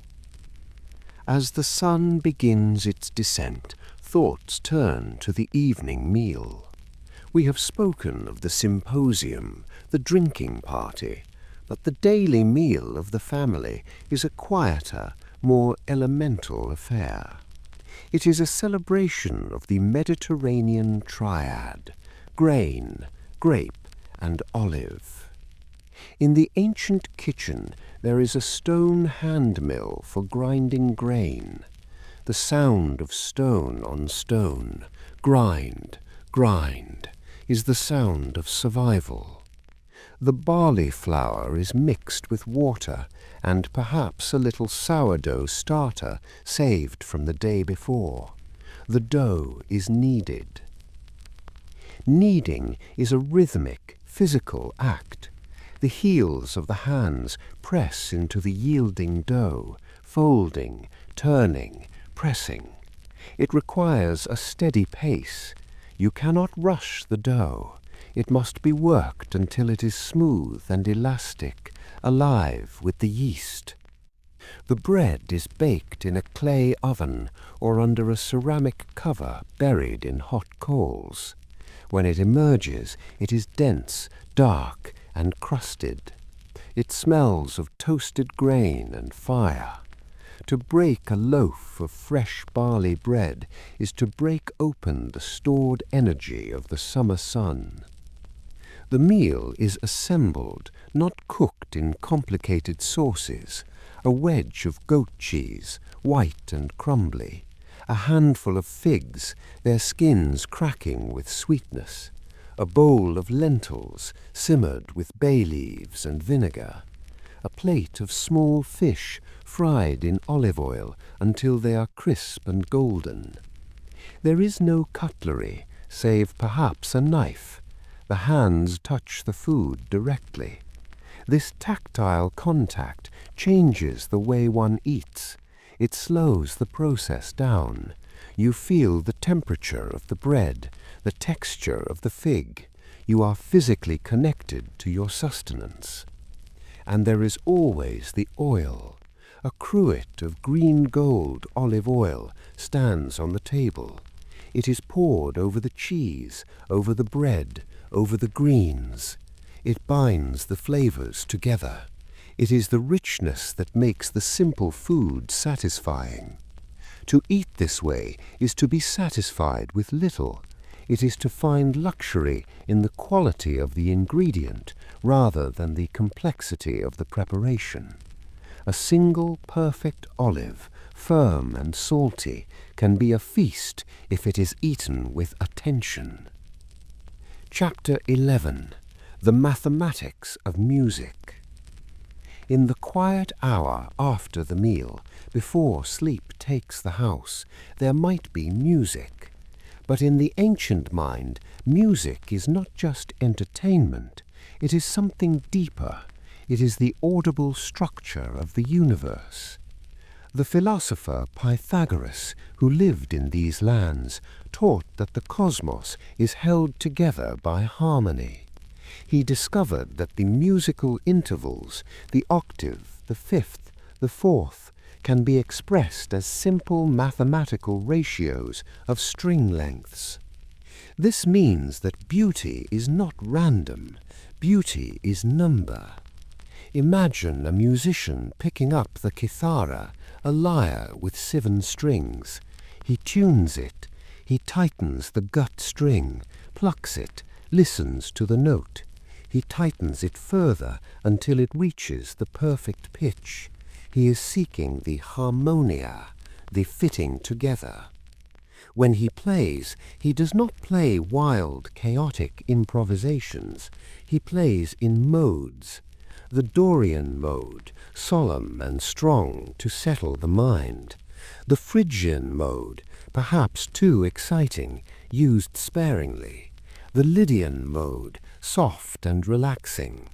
As the sun begins its descent, thoughts turn to the evening meal. We have spoken of the symposium, the drinking party, but the daily meal of the family is a quieter, more elemental affair. It is a celebration of the Mediterranean triad: grain, grape, and olive. In the ancient kitchen there is a stone hand mill for grinding grain. The sound of stone on stone, grind, grind, is the sound of survival. The barley flour is mixed with water and perhaps a little sourdough starter saved from the day before. The dough is kneaded. Kneading is a rhythmic, physical act. The heels of the hands press into the yielding dough, folding, turning, pressing. It requires a steady pace. You cannot rush the dough. It must be worked until it is smooth and elastic, alive with the yeast. The bread is baked in a clay oven or under a ceramic cover buried in hot coals. When it emerges, it is dense, dark, and crusted. It smells of toasted grain and fire. To break a loaf of fresh barley bread is to break open the stored energy of the summer sun. The meal is assembled, not cooked in complicated sauces. A wedge of goat cheese, white and crumbly. A handful of figs, their skins cracking with sweetness. A bowl of lentils, simmered with bay leaves and vinegar. A plate of small fish, fried in olive oil until they are crisp and golden. There is no cutlery, save perhaps a knife. The hands touch the food directly. This tactile contact changes the way one eats. It slows the process down. You feel the temperature of the bread, the texture of the fig. You are physically connected to your sustenance. And there is always the oil. A cruet of green gold olive oil stands on the table. It is poured over the cheese, over the bread, over the greens. It binds the flavors together. It is the richness that makes the simple food satisfying. To eat this way is to be satisfied with little. It is to find luxury in the quality of the ingredient rather than the complexity of the preparation. A single perfect olive, firm and salty, can be a feast if it is eaten with attention. Chapter 11. The Mathematics of Music. In the quiet hour after the meal, before sleep takes the house, there might be music. But in the ancient mind, music is not just entertainment. It is something deeper. It is the audible structure of the universe. The philosopher Pythagoras, who lived in these lands, taught that the cosmos is held together by harmony. He discovered that the musical intervals, the octave, the fifth, the fourth, can be expressed as simple mathematical ratios of string lengths. This means that beauty is not random. Beauty is number. Imagine a musician picking up the kithara, a lyre with 7 strings. He tunes it. He tightens the gut string, plucks it, listens to the note. He tightens it further until it reaches the perfect pitch. He is seeking the harmonia, the fitting together. When he plays, he does not play wild, chaotic improvisations. He plays in modes. The Dorian mode, solemn and strong to settle the mind. The Phrygian mode, perhaps too exciting, used sparingly. The Lydian mode, soft and relaxing.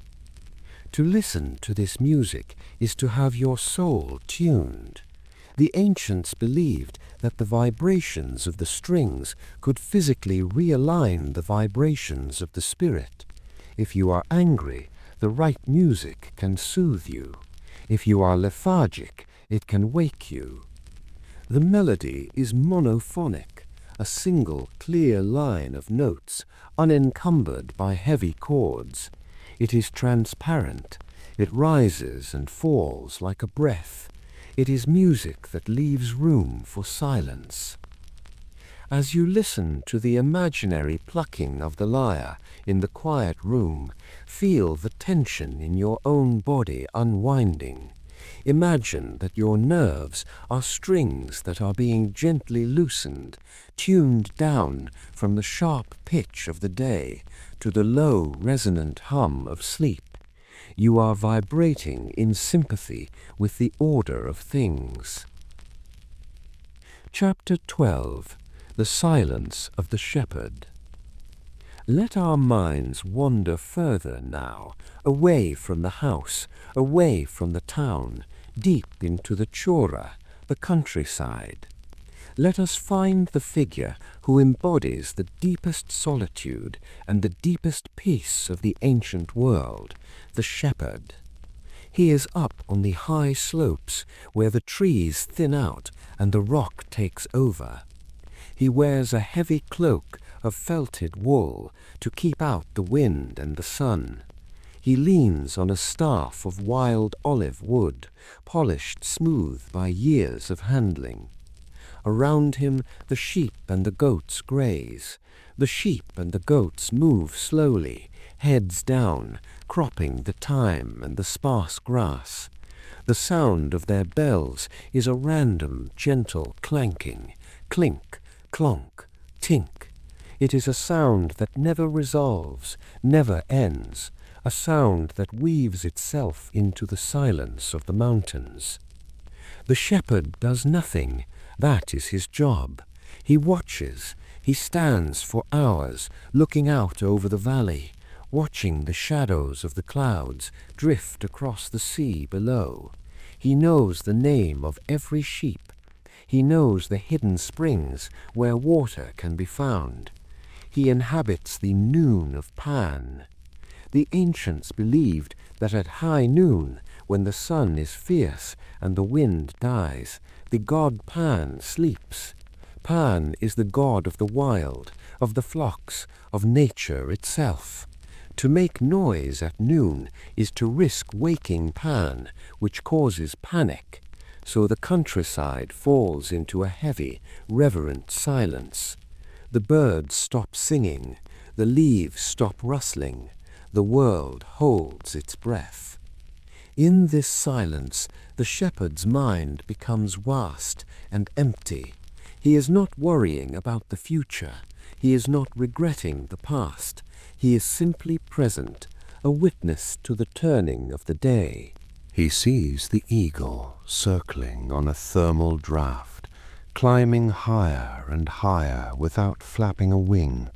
To listen to this music is to have your soul tuned. The ancients believed that the vibrations of the strings could physically realign the vibrations of the spirit. If you are angry, the right music can soothe you. If you are lethargic, it can wake you. The melody is monophonic, a single clear line of notes, unencumbered by heavy chords. It is transparent. It rises and falls like a breath. It is music that leaves room for silence. As you listen to the imaginary plucking of the lyre in the quiet room, feel the tension in your own body unwinding. Imagine that your nerves are strings that are being gently loosened, tuned down from the sharp pitch of the day to the low resonant hum of sleep. You are vibrating in sympathy with the order of things. Chapter 12. The Silence of the Shepherd. Let our minds wander further now, away from the house, away from the town, deep into the chora, the countryside. Let us find the figure who embodies the deepest solitude and the deepest peace of the ancient world, the shepherd. He is up on the high slopes where the trees thin out and the rock takes over. He wears a heavy cloak of felted wool to keep out the wind and the sun. He leans on a staff of wild olive wood, polished smooth by years of handling. Around him the sheep and the goats graze. The sheep and the goats move slowly, heads down, cropping the thyme and the sparse grass. The sound of their bells is a random, gentle clanking, clink, clonk, tink. It is a sound that never resolves, never ends, a sound that weaves itself into the silence of the mountains. The shepherd does nothing. That is his job. He watches. He stands for hours, looking out over the valley, watching the shadows of the clouds drift across the sea below. He knows the name of every sheep. He knows the hidden springs where water can be found. He inhabits the noon of Pan. The ancients believed that at high noon, when the sun is fierce and the wind dies, the god Pan sleeps. Pan is the god of the wild, of the flocks, of nature itself. To make noise at noon is to risk waking Pan, which causes panic. So the countryside falls into a heavy, reverent silence. The birds stop singing, the leaves stop rustling, the world holds its breath. In this silence, the shepherd's mind becomes vast and empty. He is not worrying about the future. He is not regretting the past. He is simply present, a witness to the turning of the day. He sees the eagle circling on a thermal draft, climbing higher and higher without flapping a wing.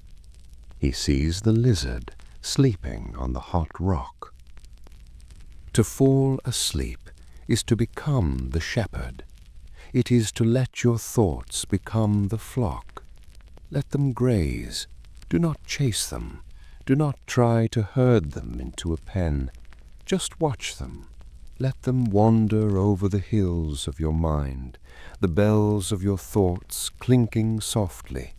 He sees the lizard sleeping on the hot rock. To fall asleep is to become the shepherd. It is to let your thoughts become the flock. Let them graze. Do not chase them. Do not try to herd them into a pen. Just watch them. Let them wander over the hills of your mind, the bells of your thoughts clinking softly,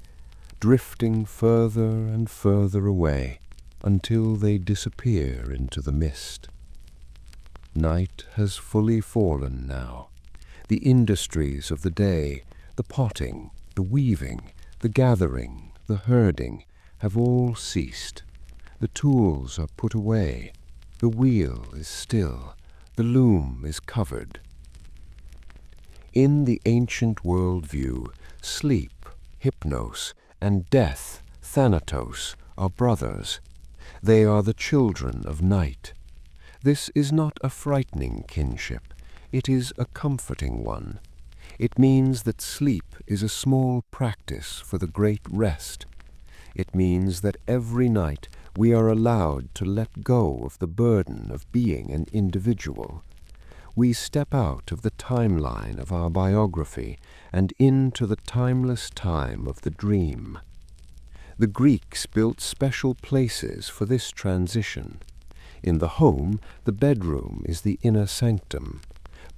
drifting further and further away until they disappear into the mist. Night has fully fallen now. The industries of the day, the potting, the weaving, the gathering, the herding, have all ceased. The tools are put away. The wheel is still. The loom is covered. In the ancient worldview, sleep, hypnos, and death, thanatos, are brothers. They are the children of night. This is not a frightening kinship. It is a comforting one. It means that sleep is a small practice for the great rest. It means that every night we are allowed to let go of the burden of being an individual. We step out of the timeline of our biography and into the timeless time of the dream. The Greeks built special places for this transition. In the home, the bedroom is the inner sanctum,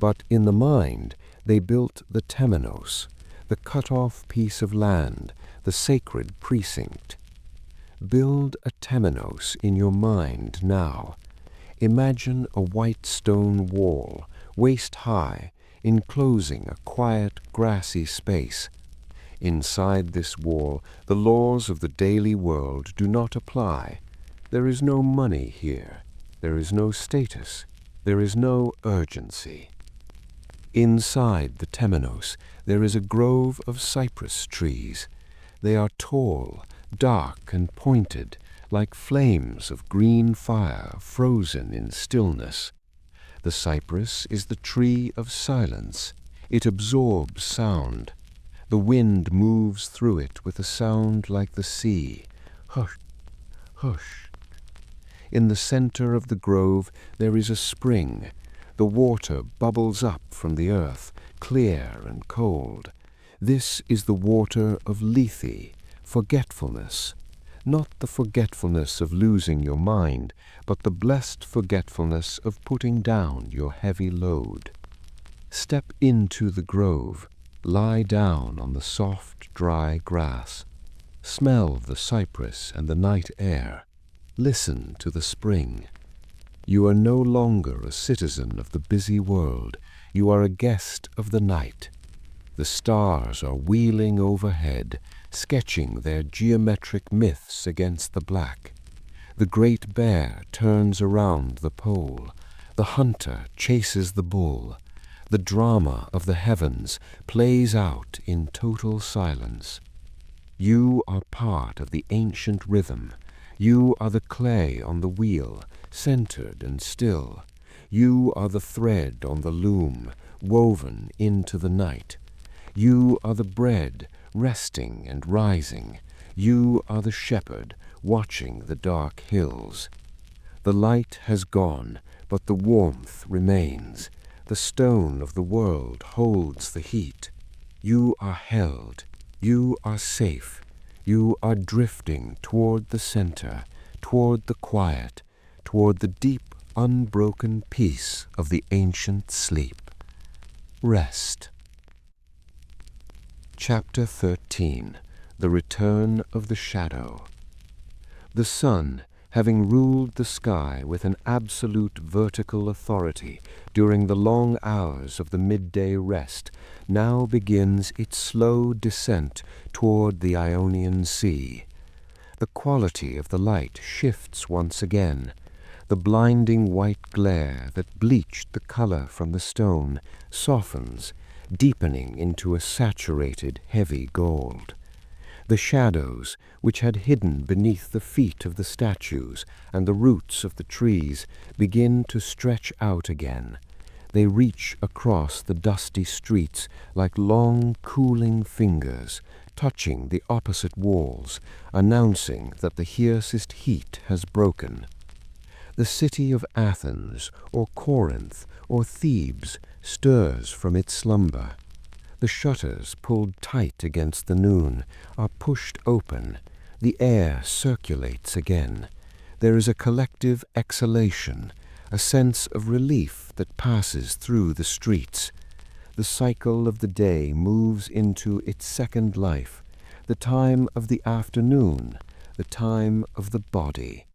but in the mind, they built the temenos, the cut-off piece of land, the sacred precinct. Build a temenos in your mind now. Imagine a white stone wall, waist-high, enclosing a quiet, grassy space. Inside this wall, the laws of the daily world do not apply. There is no money here. There is no status. There is no urgency. Inside the temenos, there is a grove of cypress trees. They are tall, dark and pointed, like flames of green fire frozen in stillness. The cypress is the tree of silence. It absorbs sound. The wind moves through it with a sound like the sea. Hush, hush. In the center of the grove there is a spring. The water bubbles up from the earth, clear and cold. This is the water of Lethe, forgetfulness. Not the forgetfulness of losing your mind, but the blessed forgetfulness of putting down your heavy load. Step into the grove. Lie down on the soft, dry grass. Smell the cypress and the night air. Listen to the spring. You are no longer a citizen of the busy world. You are a guest of the night. The stars are wheeling overhead, sketching their geometric myths against the black. The great bear turns around the pole. The hunter chases the bull. The drama of the heavens plays out in total silence. You are part of the ancient rhythm. You are the clay on the wheel, centered and still. You are the thread on the loom, woven into the night. You are the bread, resting and rising. You are the shepherd, watching the dark hills. The light has gone, but the warmth remains. The stone of the world holds the heat. You are held. You are safe. You are drifting toward the center, toward the quiet, toward the deep, unbroken peace of the ancient sleep. Rest. Chapter 13. The Return of the Shadow. The sun, having ruled the sky with an absolute vertical authority during the long hours of the midday rest, now begins its slow descent toward the Ionian Sea. The quality of the light shifts once again. The blinding white glare that bleached the color from the stone softens, deepening into a saturated, heavy gold. The shadows, which had hidden beneath the feet of the statues and the roots of the trees, begin to stretch out again. They reach across the dusty streets like long, cooling fingers, touching the opposite walls, announcing that the fiercest heat has broken. The city of Athens, or Corinth, or Thebes stirs from its slumber. The shutters, pulled tight against the noon, are pushed open. The air circulates again. There is a collective exhalation, a sense of relief that passes through the streets. The cycle of the day moves into its second life, the time of the afternoon, the time of the body.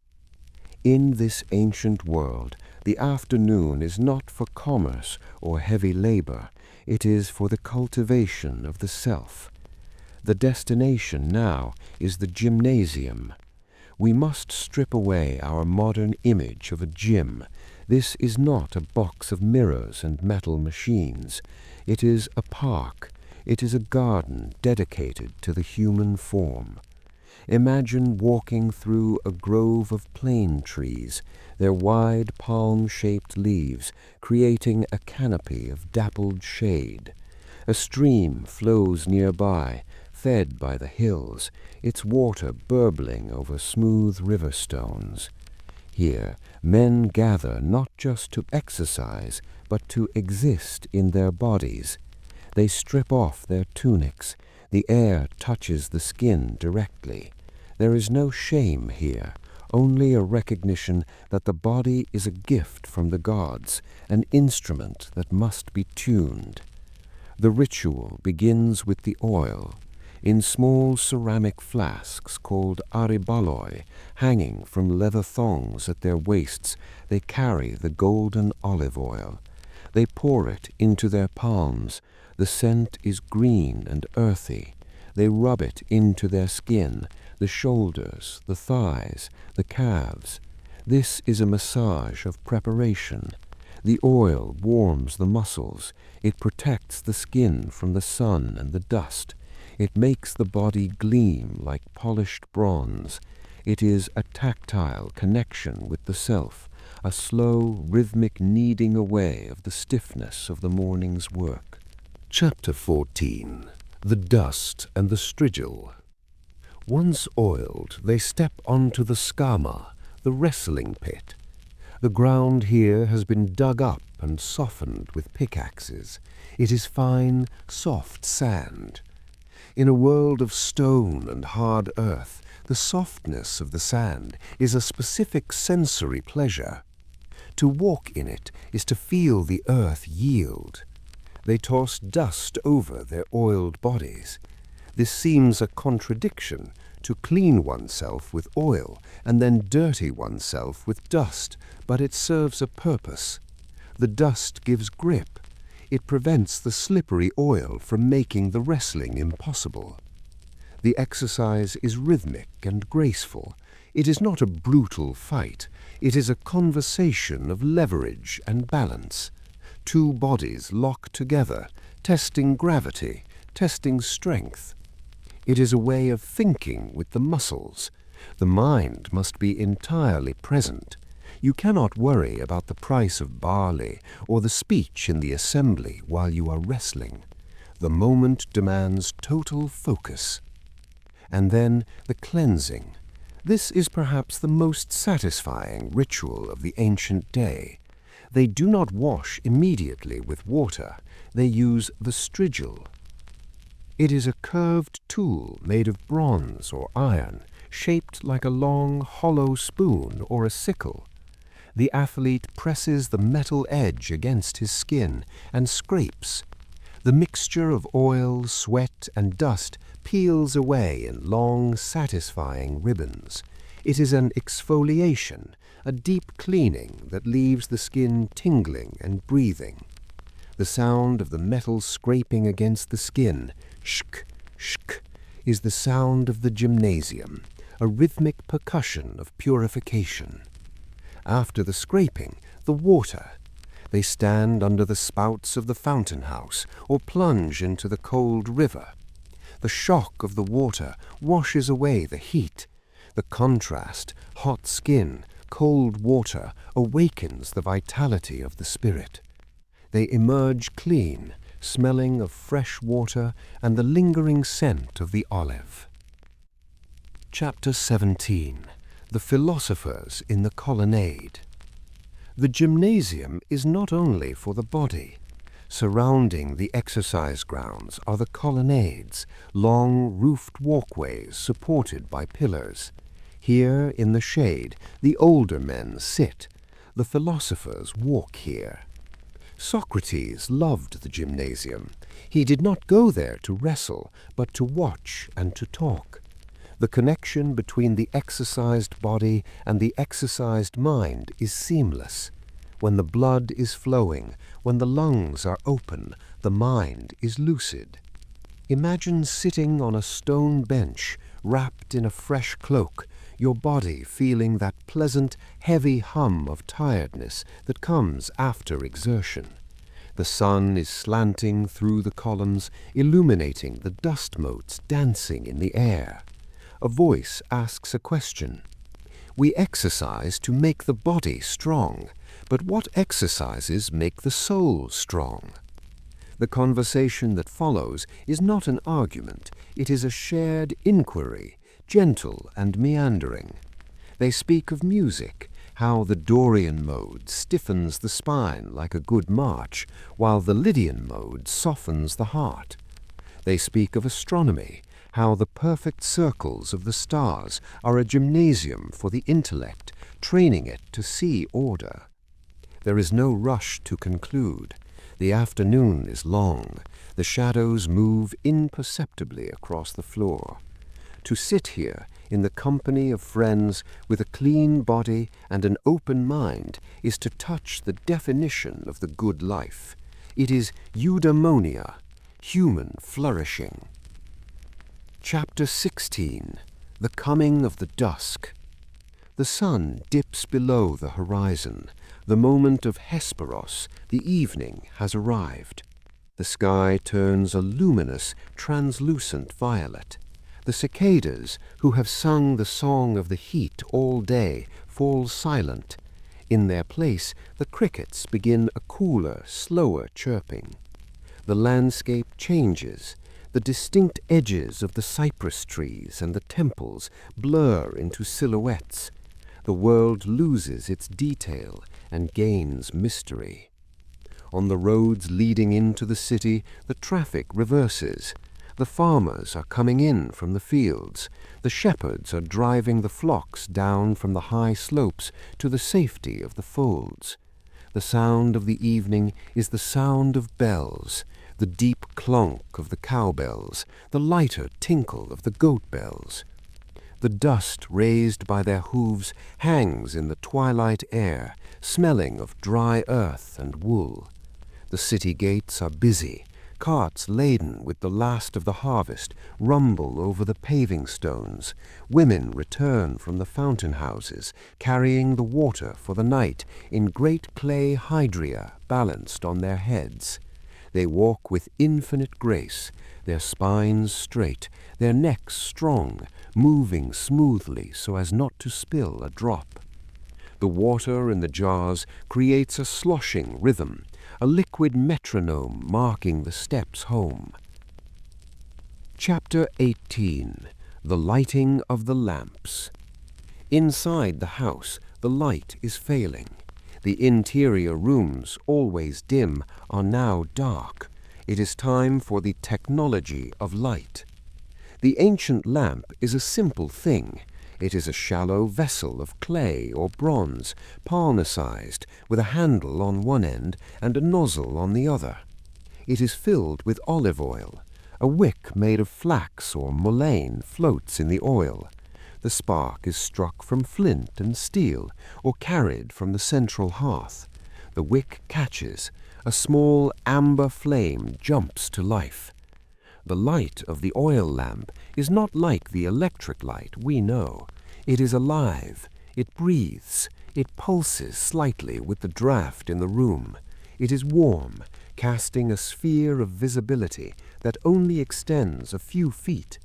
In this ancient world, the afternoon is not for commerce or heavy labor. It is for the cultivation of the self. The destination now is the gymnasium. We must strip away our modern image of a gym. This is not a box of mirrors and metal machines. It is a park. It is a garden dedicated to the human form. Imagine walking through a grove of plane trees, their wide palm-shaped leaves creating a canopy of dappled shade. A stream flows nearby, fed by the hills, its water burbling over smooth river stones. Here, men gather not just to exercise, but to exist in their bodies. They strip off their tunics. The air touches the skin directly. There is no shame here, only a recognition that the body is a gift from the gods, an instrument that must be tuned. The ritual begins with the oil, in small ceramic flasks called aribaloi, hanging from leather thongs at their waists. They carry the golden olive oil. They pour it into their palms. The scent is green and earthy. They rub it into their skin, the shoulders, the thighs, the calves. This is a massage of preparation. The oil warms the muscles. It protects the skin from the sun and the dust. It makes the body gleam like polished bronze. It is a tactile connection with the self, a slow, rhythmic kneading away of the stiffness of the morning's work. Chapter 14. The Dust and the Strigil. Once oiled, they step onto the skama, the wrestling pit. The ground here has been dug up and softened with pickaxes. It is fine, soft sand. In a world of stone and hard earth, the softness of the sand is a specific sensory pleasure. To walk in it is to feel the earth yield. They toss dust over their oiled bodies. This seems a contradiction, to clean oneself with oil and then dirty oneself with dust, but it serves a purpose. The dust gives grip. It prevents the slippery oil from making the wrestling impossible. The exercise is rhythmic and graceful. It is not a brutal fight. It is a conversation of leverage and balance. Two bodies locked together, testing gravity, testing strength. It is a way of thinking with the muscles. The mind must be entirely present. You cannot worry about the price of barley or the speech in the assembly while you are wrestling. The moment demands total focus. And then the cleansing. This is perhaps the most satisfying ritual of the ancient day. They do not wash immediately with water. They use the strigil. It is a curved tool made of bronze or iron, shaped like a long, hollow spoon or a sickle. The athlete presses the metal edge against his skin and scrapes. The mixture of oil, sweat, and dust peels away in long, satisfying ribbons. It is an exfoliation, a deep cleaning that leaves the skin tingling and breathing. The sound of the metal scraping against the skin, shk, shk, is the sound of the gymnasium, a rhythmic percussion of purification. After the scraping, the water. They stand under the spouts of the fountain house or plunge into the cold river. The shock of the water washes away the heat. The contrast, hot skin, cold water, awakens the vitality of the spirit. They emerge clean, smelling of fresh water and the lingering scent of the olive. Chapter 17. The Philosophers in the Colonnade. The gymnasium is not only for the body. Surrounding the exercise grounds are the colonnades, long roofed walkways supported by pillars. Here, in the shade, the older men sit. The philosophers walk here. Socrates loved the gymnasium. He did not go there to wrestle, but to watch and to talk. The connection between the exercised body and the exercised mind is seamless. When the blood is flowing, when the lungs are open, the mind is lucid. Imagine sitting on a stone bench, wrapped in a fresh cloak, your body feeling that pleasant, heavy hum of tiredness that comes after exertion. The sun is slanting through the columns, illuminating the dust motes dancing in the air. A voice asks a question. We exercise to make the body strong, but what exercises make the soul strong? The conversation that follows is not an argument, it is a shared inquiry, gentle and meandering. They speak of music, how the Dorian mode stiffens the spine like a good march, while the Lydian mode softens the heart. They speak of astronomy, how the perfect circles of the stars are a gymnasium for the intellect, training it to see order. There is no rush to conclude. The afternoon is long. The shadows move imperceptibly across the floor. To sit here in the company of friends with a clean body and an open mind is to touch the definition of the good life. It is eudaimonia, human flourishing. Chapter 16. The Coming of the Dusk. The sun dips below the horizon. The moment of Hesperos, the evening, has arrived. The sky turns a luminous, translucent violet. The cicadas, who have sung the song of the heat all day, fall silent. In their place, the crickets begin a cooler, slower chirping. The landscape changes. The distinct edges of the cypress trees and the temples blur into silhouettes. The world loses its detail and gains mystery. On the roads leading into the city, the traffic reverses. The farmers are coming in from the fields. The shepherds are driving the flocks down from the high slopes to the safety of the folds. The sound of the evening is the sound of bells, the deep clonk of the cowbells, the lighter tinkle of the goat bells. The dust raised by their hooves hangs in the twilight air, smelling of dry earth and wool. The city gates are busy. Carts laden with the last of the harvest rumble over the paving stones. Women return from the fountain houses, carrying the water for the night in great clay hydria balanced on their heads. They walk with infinite grace, their spines straight, their necks strong, moving smoothly so as not to spill a drop. The water in the jars creates a sloshing rhythm, a liquid metronome marking the steps home. Chapter 18. The Lighting of the Lamps. Inside the house, the light is failing. The interior rooms, always dim, are now dark. It is time for the technology of light. The ancient lamp is a simple thing. It is a shallow vessel of clay or bronze, parnasized, with a handle on one end and a nozzle on the other. It is filled with olive oil. A wick made of flax or mullein floats in the oil. The spark is struck from flint and steel, or carried from the central hearth. The wick catches. A small amber flame jumps to life. The light of the oil lamp is not like the electric light we know. It is alive. It breathes. It pulses slightly with the draft in the room. It is warm, casting a sphere of visibility that only extends a few feet.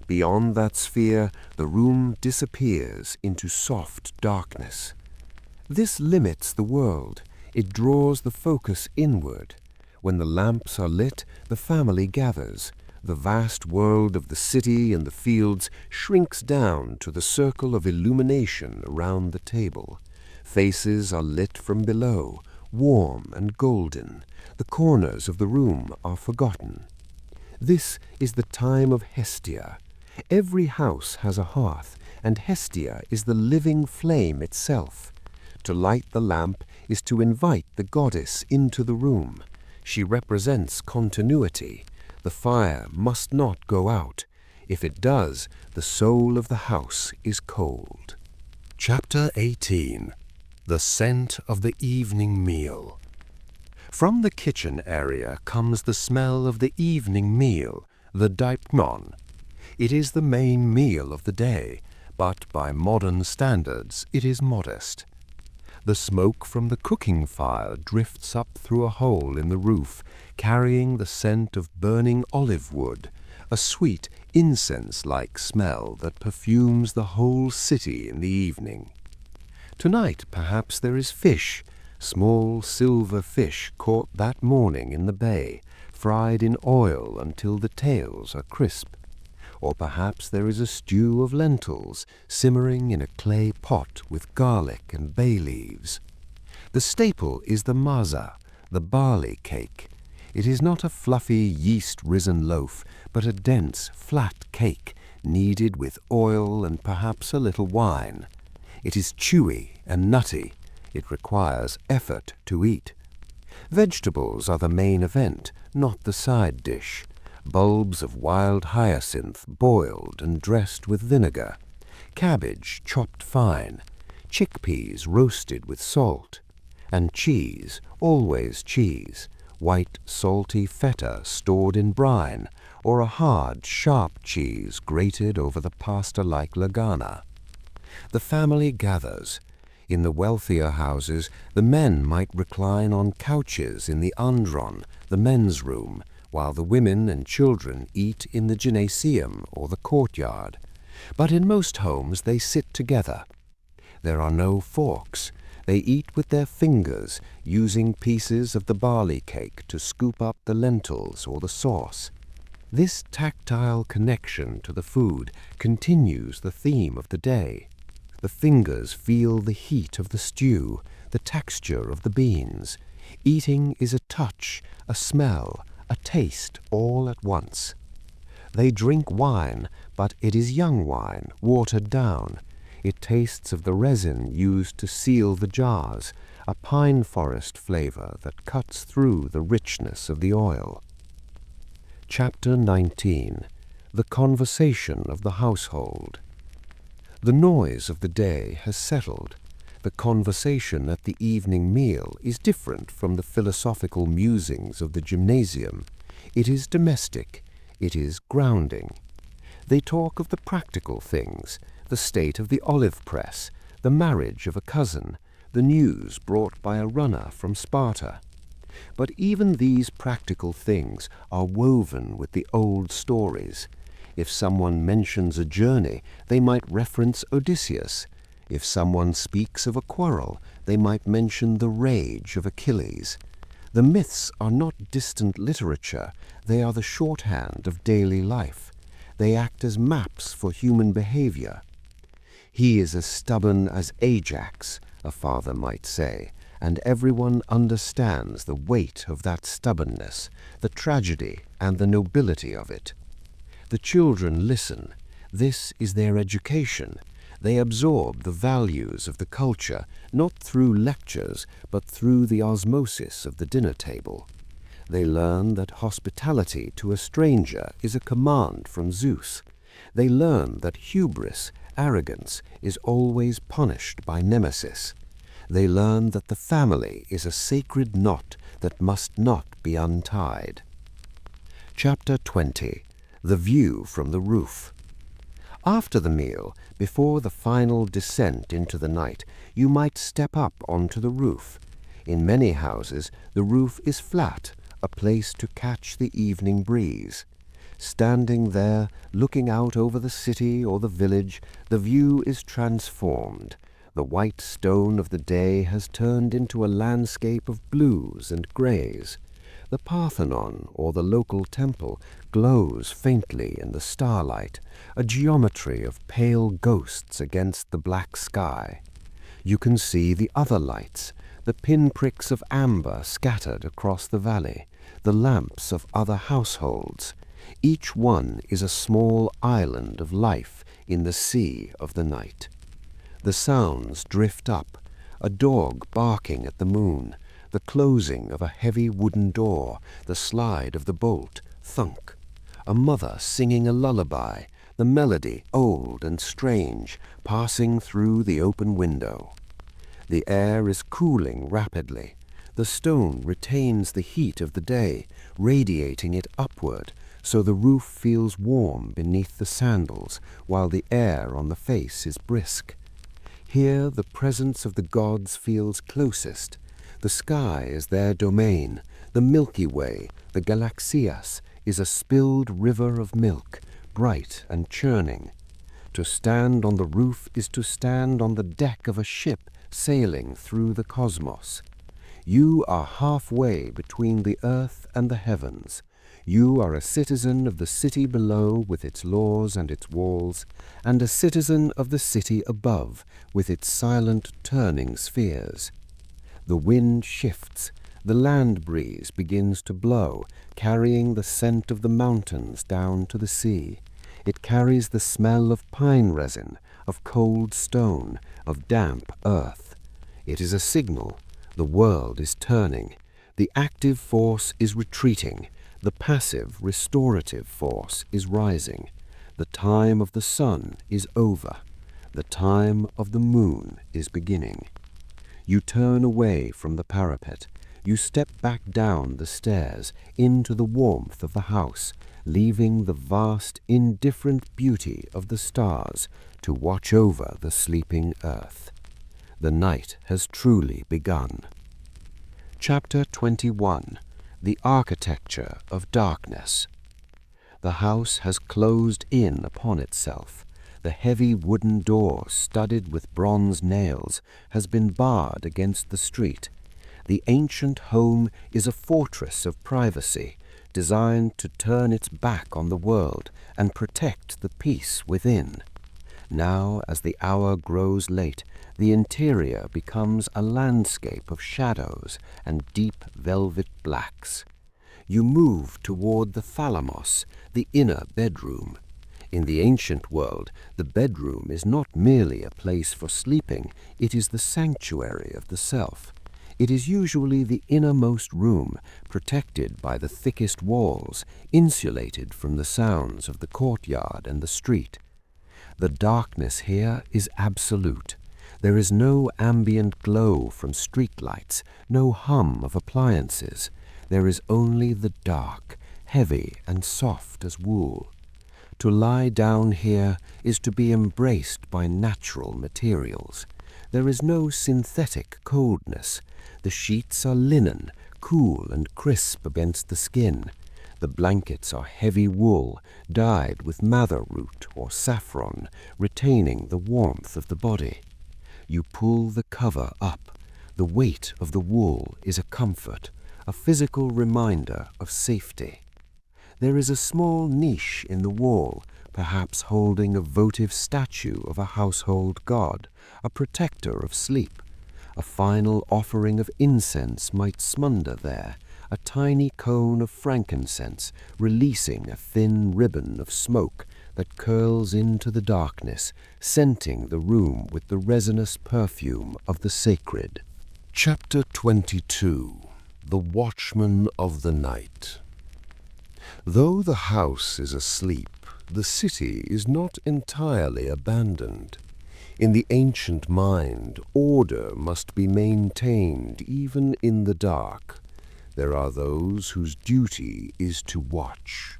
Beyond that sphere, the room disappears into soft darkness. This limits the world. It draws the focus inward. When the lamps are lit, the family gathers. The vast world of the city and the fields shrinks down to the circle of illumination around the table. Faces are lit from below, warm and golden. The corners of the room are forgotten. This is the time of Hestia. Every house has a hearth, and Hestia is the living flame itself. To light the lamp is to invite the goddess into the room. She represents continuity. The fire must not go out. If it does, the soul of the house is cold. Chapter 18. The Scent of the Evening Meal. From the kitchen area comes the smell of the evening meal, the daipnon. It is the main meal of the day, but by modern standards it is modest. The smoke from the cooking fire drifts up through a hole in the roof, carrying the scent of burning olive wood, a sweet incense-like smell that perfumes the whole city in the evening. Tonight perhaps there is fish, small silver fish caught that morning in the bay, fried in oil until the tails are crisp. Or perhaps there is a stew of lentils simmering in a clay pot with garlic and bay leaves. The staple is the maza, the barley cake. It is not a fluffy yeast-risen loaf, but a dense, flat cake, kneaded with oil and perhaps a little wine. It is chewy and nutty. It requires effort to eat. Vegetables are the main event, not the side dish. Bulbs of wild hyacinth boiled and dressed with vinegar, cabbage chopped fine, chickpeas roasted with salt, and cheese, always cheese, white salty feta stored in brine, or a hard, sharp cheese grated over the pasta-like lagana. The family gathers. In the wealthier houses, the men might recline on couches in the andron, the men's room, while the women and children eat in the gymnasium or the courtyard. But in most homes they sit together. There are no forks. They eat with their fingers, using pieces of the barley cake to scoop up the lentils or the sauce. This tactile connection to the food continues the theme of the day. The fingers feel the heat of the stew, the texture of the beans. Eating is a touch, a smell, a taste all at once. They drink wine, but it is young wine, watered down. It tastes of the resin used to seal the jars, a pine forest flavor that cuts through the richness of the oil. Chapter 19. The Conversation of the Household. The noise of the day has settled. The conversation at the evening meal is different from the philosophical musings of the gymnasium. It is domestic. It is grounding. They talk of the practical things, the state of the olive press, the marriage of a cousin, the news brought by a runner from Sparta. But even these practical things are woven with the old stories. If someone mentions a journey, they might reference Odysseus. If someone speaks of a quarrel, they might mention the rage of Achilles. The myths are not distant literature, they are the shorthand of daily life. They act as maps for human behavior. He is as stubborn as Ajax, a father might say, and everyone understands the weight of that stubbornness, the tragedy and the nobility of it. The children listen. This is their education. They absorb the values of the culture, not through lectures, but through the osmosis of the dinner table. They learn that hospitality to a stranger is a command from Zeus. They learn that hubris, arrogance, is always punished by Nemesis. They learn that the family is a sacred knot that must not be untied. Chapter 20. The View from the Roof. After the meal, before the final descent into the night, you might step up onto the roof. In many houses, the roof is flat, a place to catch the evening breeze. Standing there, looking out over the city or the village, the view is transformed. The white stone of the day has turned into a landscape of blues and grays. The Parthenon, or the local temple, glows faintly in the starlight, a geometry of pale ghosts against the black sky. You can see the other lights, the pinpricks of amber scattered across the valley, the lamps of other households. Each one is a small island of life in the sea of the night. The sounds drift up, a dog barking at the moon, the closing of a heavy wooden door, the slide of the bolt, thunk. A mother singing a lullaby, the melody old and strange, passing through the open window. The air is cooling rapidly. The stone retains the heat of the day, radiating it upward, so the roof feels warm beneath the sandals, while the air on the face is brisk. Here the presence of the gods feels closest. The sky is their domain. The Milky Way, the Galaxias, is a spilled river of milk, bright and churning. To stand on the roof is to stand on the deck of a ship sailing through the cosmos. You are halfway between the earth and the heavens. You are a citizen of the city below with its laws and its walls, and a citizen of the city above with its silent turning spheres. The wind shifts. The land breeze begins to blow, carrying the scent of the mountains down to the sea. It carries the smell of pine resin, of cold stone, of damp earth. It is a signal. The world is turning. The active force is retreating. The passive, restorative force is rising. The time of the sun is over. The time of the moon is beginning. You turn away from the parapet. You step back down the stairs into the warmth of the house, leaving the vast, indifferent beauty of the stars to watch over the sleeping earth. The night has truly begun. Chapter 21. The Architecture of Darkness. The house has closed in upon itself. The heavy wooden door, studded with bronze nails, has been barred against the street. The ancient home is a fortress of privacy, designed to turn its back on the world and protect the peace within. Now, as the hour grows late, the interior becomes a landscape of shadows and deep velvet blacks. You move toward the thalamos, the inner bedroom. In the ancient world, the bedroom is not merely a place for sleeping, it is the sanctuary of the self. It is usually the innermost room, protected by the thickest walls, insulated from the sounds of the courtyard and the street. The darkness here is absolute. There is no ambient glow from street lights, no hum of appliances. There is only the dark, heavy and soft as wool. To lie down here is to be embraced by natural materials. There is no synthetic coldness. The sheets are linen, cool and crisp against the skin. The blankets are heavy wool, dyed with madder root or saffron, retaining the warmth of the body. You pull the cover up. The weight of the wool is a comfort, a physical reminder of safety. There is a small niche in the wall, perhaps holding a votive statue of a household god, a protector of sleep. A final offering of incense might smolder there, a tiny cone of frankincense releasing a thin ribbon of smoke that curls into the darkness, scenting the room with the resinous perfume of the sacred. Chapter 22. The Watchman of the Night. Though the house is asleep, the city is not entirely abandoned. In the ancient mind, order must be maintained even in the dark. There are those whose duty is to watch.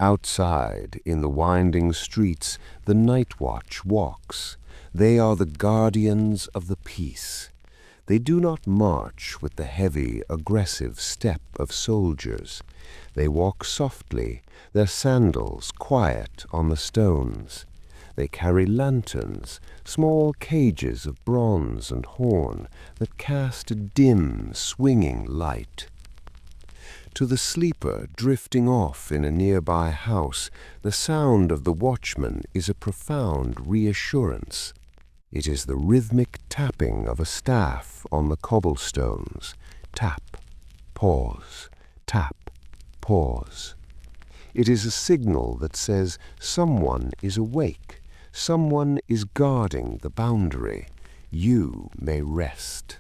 Outside, in the winding streets, the night watch walks. They are the guardians of the peace. They do not march with the heavy, aggressive step of soldiers. They walk softly, their sandals quiet on the stones. They carry lanterns, small cages of bronze and horn that cast a dim, swinging light. To the sleeper drifting off in a nearby house, the sound of the watchman is a profound reassurance. It is the rhythmic tapping of a staff on the cobblestones. Tap, pause, tap, pause. It is a signal that says someone is awake, someone is guarding the boundary. You may rest.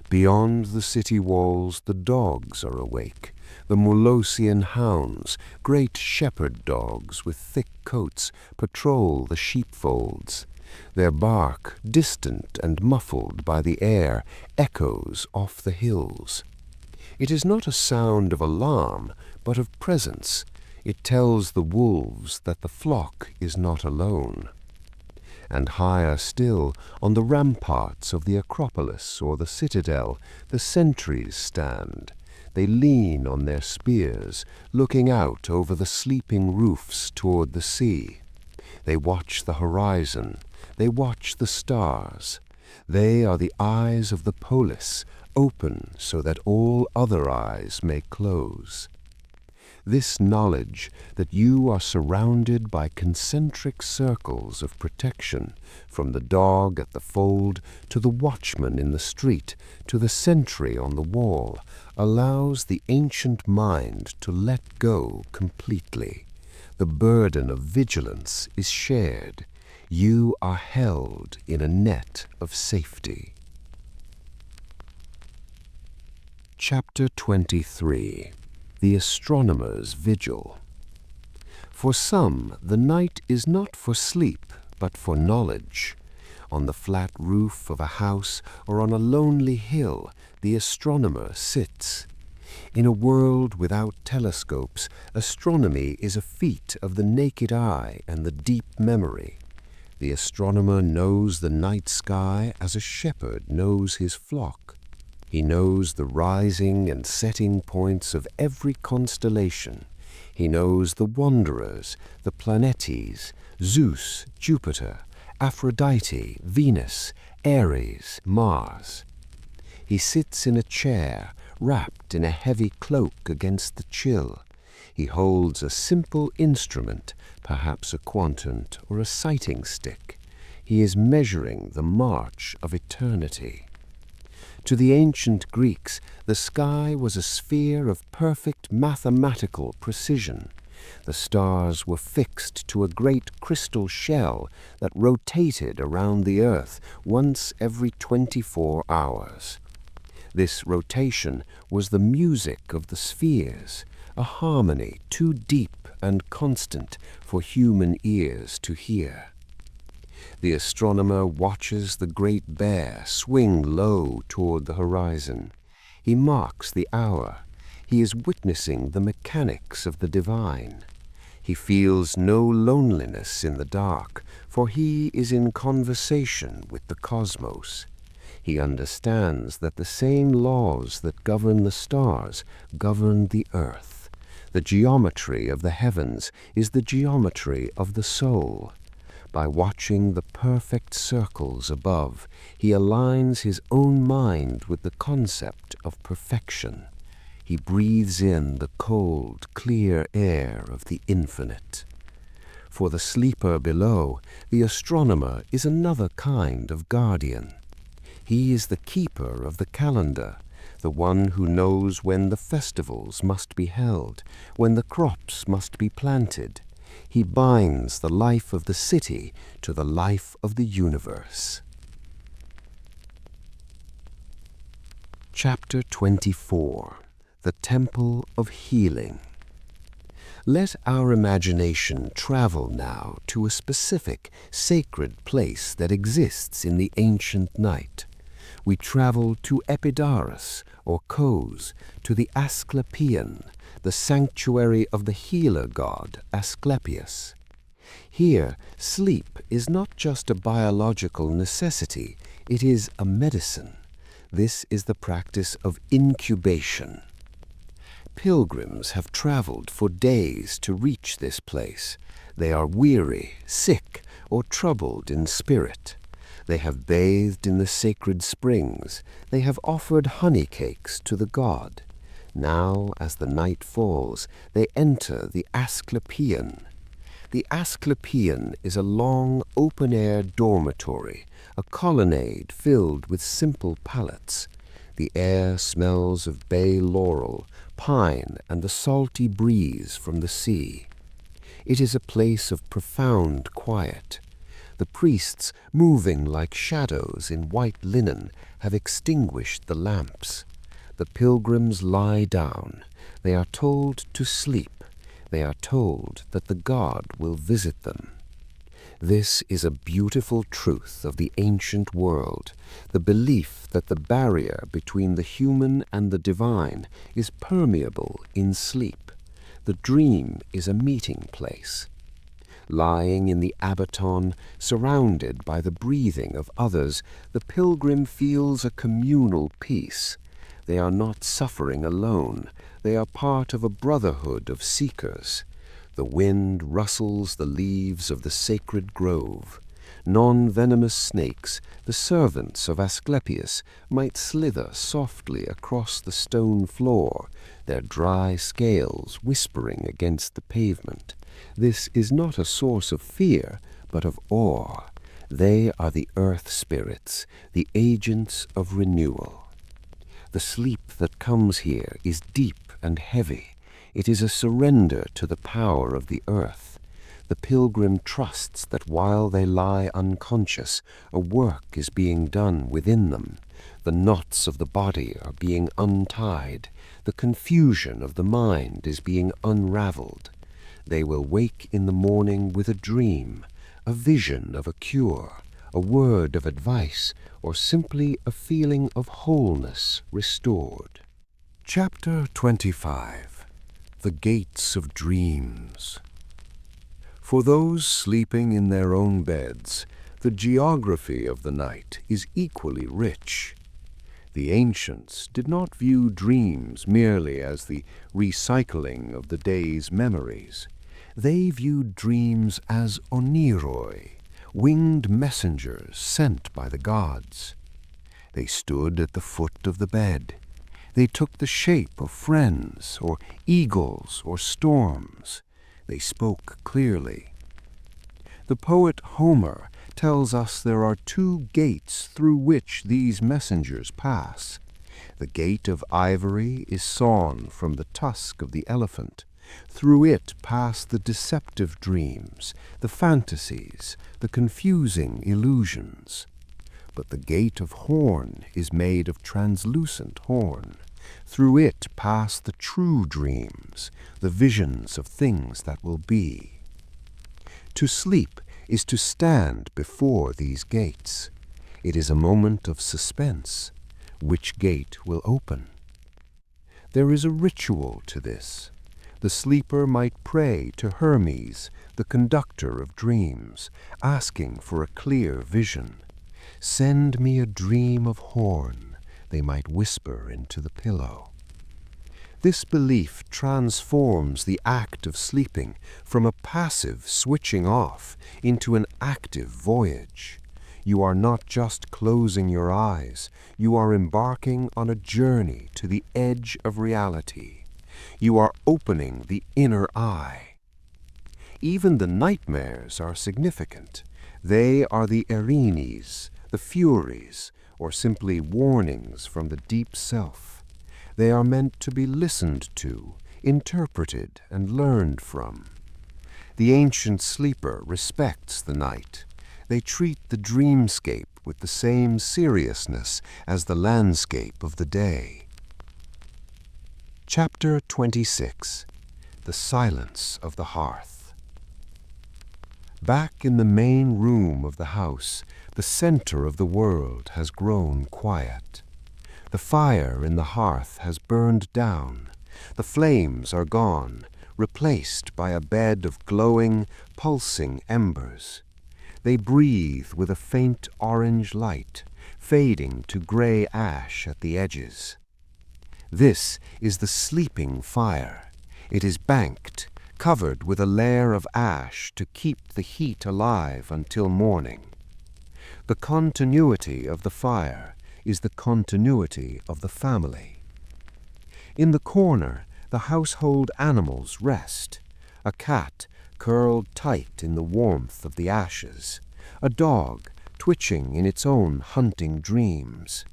Beyond the city walls, the dogs are awake. The Mulosian hounds, great shepherd dogs with thick coats, patrol the sheepfolds. Their bark, distant and muffled by the air, echoes off the hills. It is not a sound of alarm, but of presence. It tells the wolves that the flock is not alone. And higher still, on the ramparts of the Acropolis or the citadel, the sentries stand. They lean on their spears, looking out over the sleeping roofs toward the sea. They watch the horizon. They watch the stars. They are the eyes of the polis, open so that all other eyes may close. This knowledge that you are surrounded by concentric circles of protection, from the dog at the fold to the watchman in the street to the sentry on the wall, allows the ancient mind to let go completely. The burden of vigilance is shared. You are held in a net of safety. Chapter 23. The Astronomer's Vigil. For some, the night is not for sleep, but for knowledge. On the flat roof of a house or on a lonely hill, the astronomer sits. In a world without telescopes, astronomy is a feat of the naked eye and the deep memory. The astronomer knows the night sky as a shepherd knows his flock. He knows the rising and setting points of every constellation. He knows the wanderers, the planetes, Zeus, Jupiter, Aphrodite, Venus, Ares, Mars. He sits in a chair, wrapped in a heavy cloak against the chill. He holds a simple instrument, perhaps a quadrant or a sighting stick. He is measuring the march of eternity. To the ancient Greeks, the sky was a sphere of perfect mathematical precision. The stars were fixed to a great crystal shell that rotated around the earth once every 24 hours. This rotation was the music of the spheres, a harmony too deep and constant for human ears to hear. The astronomer watches the great bear swing low toward the horizon. He marks the hour. He is witnessing the mechanics of the divine. He feels no loneliness in the dark, for he is in conversation with the cosmos. He understands that the same laws that govern the stars govern the earth. The geometry of the heavens is the geometry of the soul. By watching the perfect circles above, he aligns his own mind with the concept of perfection. He breathes in the cold, clear air of the infinite. For the sleeper below, the astronomer is another kind of guardian. He is the keeper of the calendar, the one who knows when the festivals must be held, when the crops must be planted. He binds the life of the city to the life of the universe. Chapter 24. The Temple of Healing. Let our imagination travel now to a specific sacred place that exists in the ancient night. We travel to Epidaurus or Kos, to the Asclepieion, the sanctuary of the healer god Asclepius. Here, sleep is not just a biological necessity, it is a medicine. This is the practice of incubation. Pilgrims have traveled for days to reach this place. They are weary, sick, or troubled in spirit. They have bathed in the sacred springs. They have offered honey cakes to the god. Now, as the night falls, they enter the Asclepieion. The Asclepieion is a long, open-air dormitory, a colonnade filled with simple pallets. The air smells of bay laurel, pine, and the salty breeze from the sea. It is a place of profound quiet. The priests, moving like shadows in white linen, have extinguished the lamps. The pilgrims lie down. They are told to sleep. They are told that the god will visit them. This is a beautiful truth of the ancient world, the belief that the barrier between the human and the divine is permeable in sleep. The dream is a meeting place. Lying in the abaton, surrounded by the breathing of others, the pilgrim feels a communal peace. They are not suffering alone. They are part of a brotherhood of seekers. The wind rustles the leaves of the sacred grove. Non-venomous snakes, the servants of Asclepius, might slither softly across the stone floor, their dry scales whispering against the pavement. This is not a source of fear, but of awe. They are the earth spirits, the agents of renewal. The sleep that comes here is deep and heavy. It is a surrender to the power of the earth. The pilgrim trusts that while they lie unconscious, a work is being done within them. The knots of the body are being untied. The confusion of the mind is being unraveled. They will wake in the morning with a dream, a vision of a cure, a word of advice, or simply a feeling of wholeness restored. Chapter 25. The Gates of Dreams. For those sleeping in their own beds, the geography of the night is equally rich. The ancients did not view dreams merely as the recycling of the day's memories. They viewed dreams as oniroi, winged messengers sent by the gods. They stood at the foot of the bed. They took the shape of friends, or eagles, or storms. They spoke clearly. The poet Homer tells us there are two gates through which these messengers pass. The gate of ivory is sawn from the tusk of the elephant. Through it pass the deceptive dreams, the fantasies, the confusing illusions. But the gate of horn is made of translucent horn. Through it pass the true dreams, the visions of things that will be. To sleep is to stand before these gates. It is a moment of suspense. Which gate will open? There is a ritual to this. The sleeper might pray to Hermes, the conductor of dreams, asking for a clear vision. "Send me a dream of horn," they might whisper into the pillow. This belief transforms the act of sleeping from a passive switching off into an active voyage. You are not just closing your eyes, you are embarking on a journey to the edge of reality. You are opening the inner eye. Even the nightmares are significant. They are the Erinis, the Furies, or simply warnings from the deep self. They are meant to be listened to, interpreted, and learned from. The ancient sleeper respects the night. They treat the dreamscape with the same seriousness as the landscape of the day. Chapter 26. The Silence of the Hearth. Back in the main room of the house, the center of the world has grown quiet. The fire in the hearth has burned down. The flames are gone, replaced by a bed of glowing, pulsing embers. They breathe with a faint orange light, fading to gray ash at the edges. This is the sleeping fire. It is banked, covered with a layer of ash to keep the heat alive until morning. The continuity of the fire is the continuity of the family. In the corner, the household animals rest. A cat curled tight in the warmth of the ashes. A dog twitching in its own hunting dreams.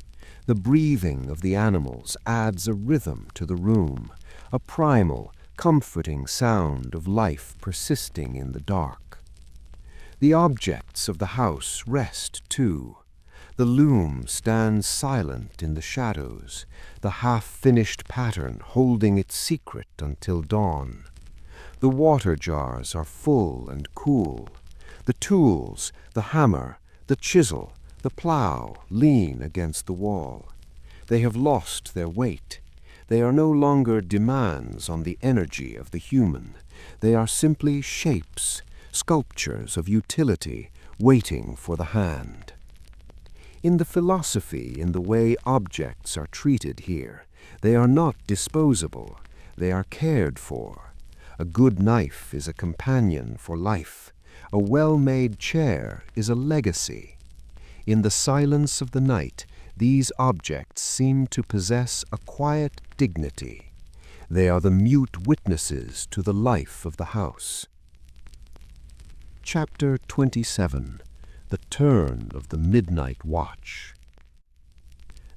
The breathing of the animals adds a rhythm to the room, a primal, comforting sound of life persisting in the dark. The objects of the house rest too. The loom stands silent in the shadows, the half-finished pattern holding its secret until dawn. The water jars are full and cool. The tools, the hammer, the chisel, the plow lean against the wall. They have lost their weight. They are no longer demands on the energy of the human. They are simply shapes, sculptures of utility, waiting for the hand. In the philosophy, in the way objects are treated here, they are not disposable, they are cared for. A good knife is a companion for life. A well-made chair is a legacy. In the silence of the night, these objects seem to possess a quiet dignity. They are the mute witnesses to the life of the house. Chapter 27. The Turn of the Midnight Watch.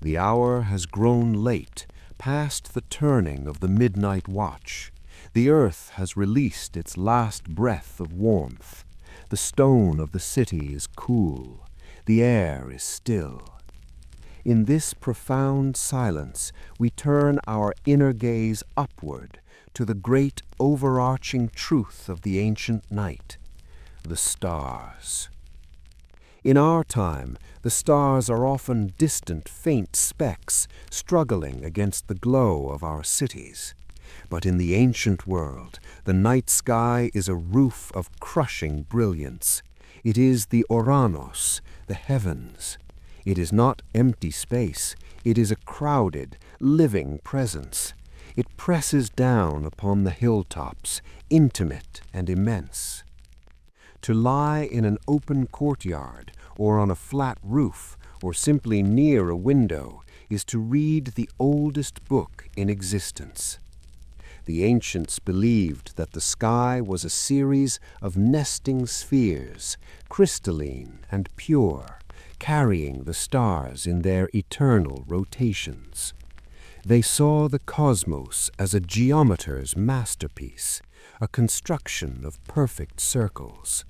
The hour has grown late, past the turning of the midnight watch. The earth has released its last breath of warmth. The stone of the city is cool. The air is still. In this profound silence, we turn our inner gaze upward to the great overarching truth of the ancient night, the stars. In our time, the stars are often distant, faint specks struggling against the glow of our cities. But in the ancient world, the night sky is a roof of crushing brilliance. It is the Oranos, the heavens. It is not empty space. It is a crowded, living presence. It presses down upon the hilltops, intimate and immense. To lie in an open courtyard, or on a flat roof, or simply near a window, is to read the oldest book in existence. The ancients believed that the sky was a series of nesting spheres, crystalline and pure, carrying the stars in their eternal rotations. They saw the cosmos as a geometer's masterpiece, a construction of perfect circles.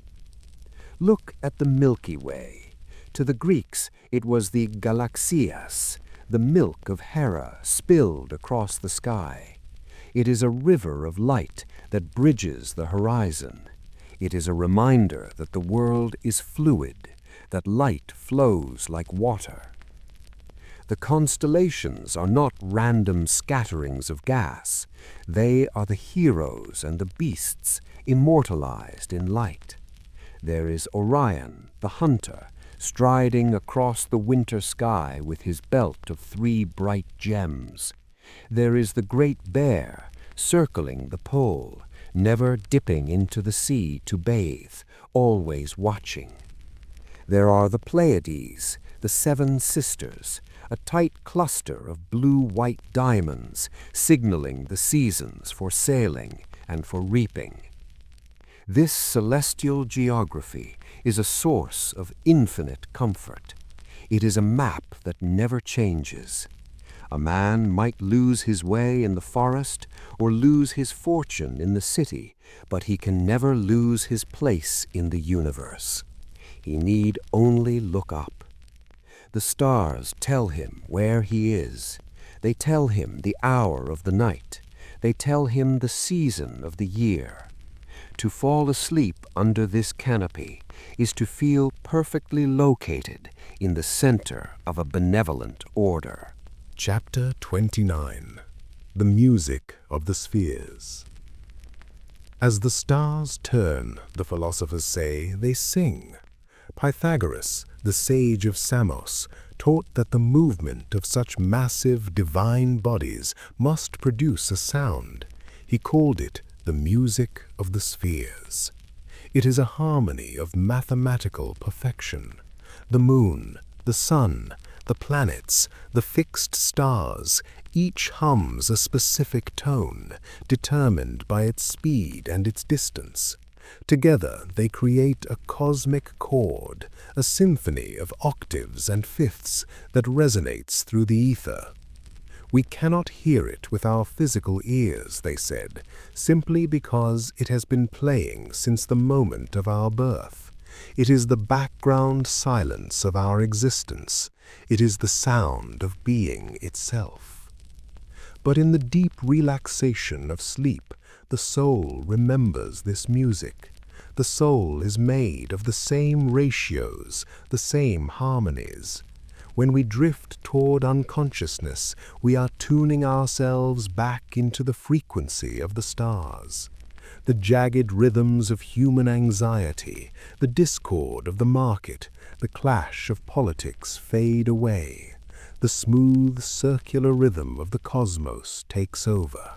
Look at the Milky Way. To the Greeks, it was the galaxias, the milk of Hera spilled across the sky. It is a river of light that bridges the horizon. It is a reminder that the world is fluid, that light flows like water. The constellations are not random scatterings of gas. They are the heroes and the beasts immortalized in light. There is Orion, the hunter, striding across the winter sky with his belt of 3 bright gems. There is the great bear, circling the pole, never dipping into the sea to bathe, always watching. There are the Pleiades, the 7 sisters, a tight cluster of blue-white diamonds, signaling the seasons for sailing and for reaping. This celestial geography is a source of infinite comfort. It is a map that never changes. A man might lose his way in the forest or lose his fortune in the city, but he can never lose his place in the universe. He need only look up. The stars tell him where he is. They tell him the hour of the night. They tell him the season of the year. To fall asleep under this canopy is to feel perfectly located in the center of a benevolent order. Chapter 29. The Music of the Spheres. As the stars turn, the philosophers say, they sing. Pythagoras, the sage of Samos, taught that the movement of such massive divine bodies must produce a sound. He called it the music of the spheres. It is a harmony of mathematical perfection. The moon, the sun, the planets, the fixed stars, each hums a specific tone, determined by its speed and its distance. Together they create a cosmic chord, a symphony of octaves and fifths that resonates through the ether. We cannot hear it with our physical ears, they said, simply because it has been playing since the moment of our birth. It is the background silence of our existence. It is the sound of being itself. But in the deep relaxation of sleep, the soul remembers this music. The soul is made of the same ratios, the same harmonies. When we drift toward unconsciousness, we are tuning ourselves back into the frequency of the stars. The jagged rhythms of human anxiety, the discord of the market, the clash of politics fade away. The smooth, circular rhythm of the cosmos takes over.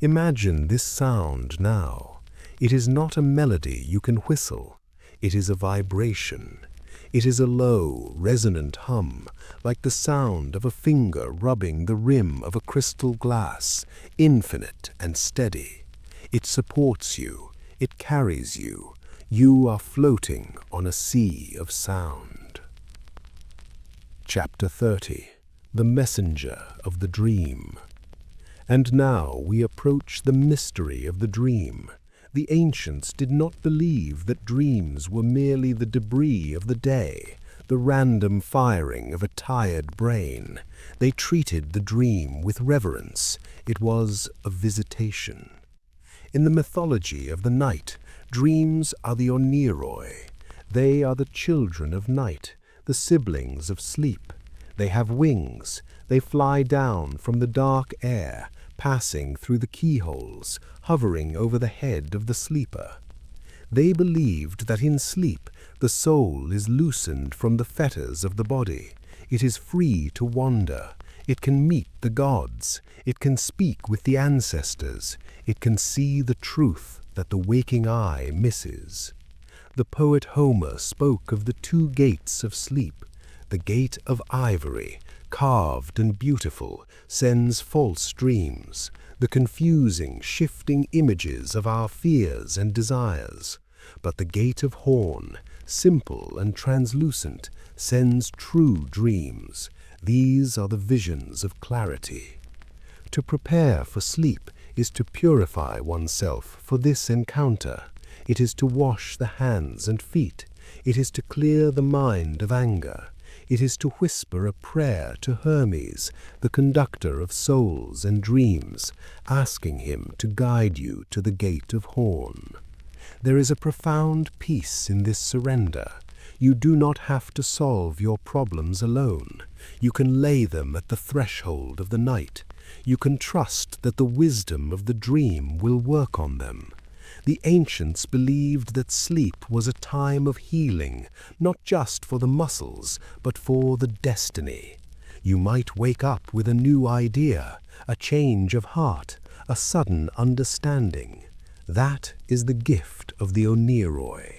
Imagine this sound now. It is not a melody you can whistle. It is a vibration. It is a low, resonant hum, like the sound of a finger rubbing the rim of a crystal glass, infinite and steady. It supports you. It carries you. You are floating on a sea of sound. Chapter 30. The Messenger of the Dream. And now we approach the mystery of the dream. The ancients did not believe that dreams were merely the debris of the day, the random firing of a tired brain. They treated the dream with reverence. It was a visitation. In the mythology of the night, dreams are the oneiroi. They are the children of night, the siblings of sleep. They have wings. They fly down from the dark air, passing through the keyholes, hovering over the head of the sleeper. They believed that in sleep the soul is loosened from the fetters of the body. It is free to wander. It can meet the gods. It can speak with the ancestors. It can see the truth that the waking eye misses. The poet Homer spoke of the two gates of sleep. The gate of ivory, carved and beautiful, sends false dreams, the confusing, shifting images of our fears and desires. But the gate of horn, simple and translucent, sends true dreams. These are the visions of clarity. To prepare for sleep is to purify oneself for this encounter. It is to wash the hands and feet. It is to clear the mind of anger. It is to whisper a prayer to Hermes, the conductor of souls and dreams, asking him to guide you to the gate of horn. There is a profound peace in this surrender. You do not have to solve your problems alone. You can lay them at the threshold of the night. You can trust that the wisdom of the dream will work on them. The ancients believed that sleep was a time of healing, not just for the muscles, but for the destiny. You might wake up with a new idea, a change of heart, a sudden understanding. That is the gift of the oneiroi.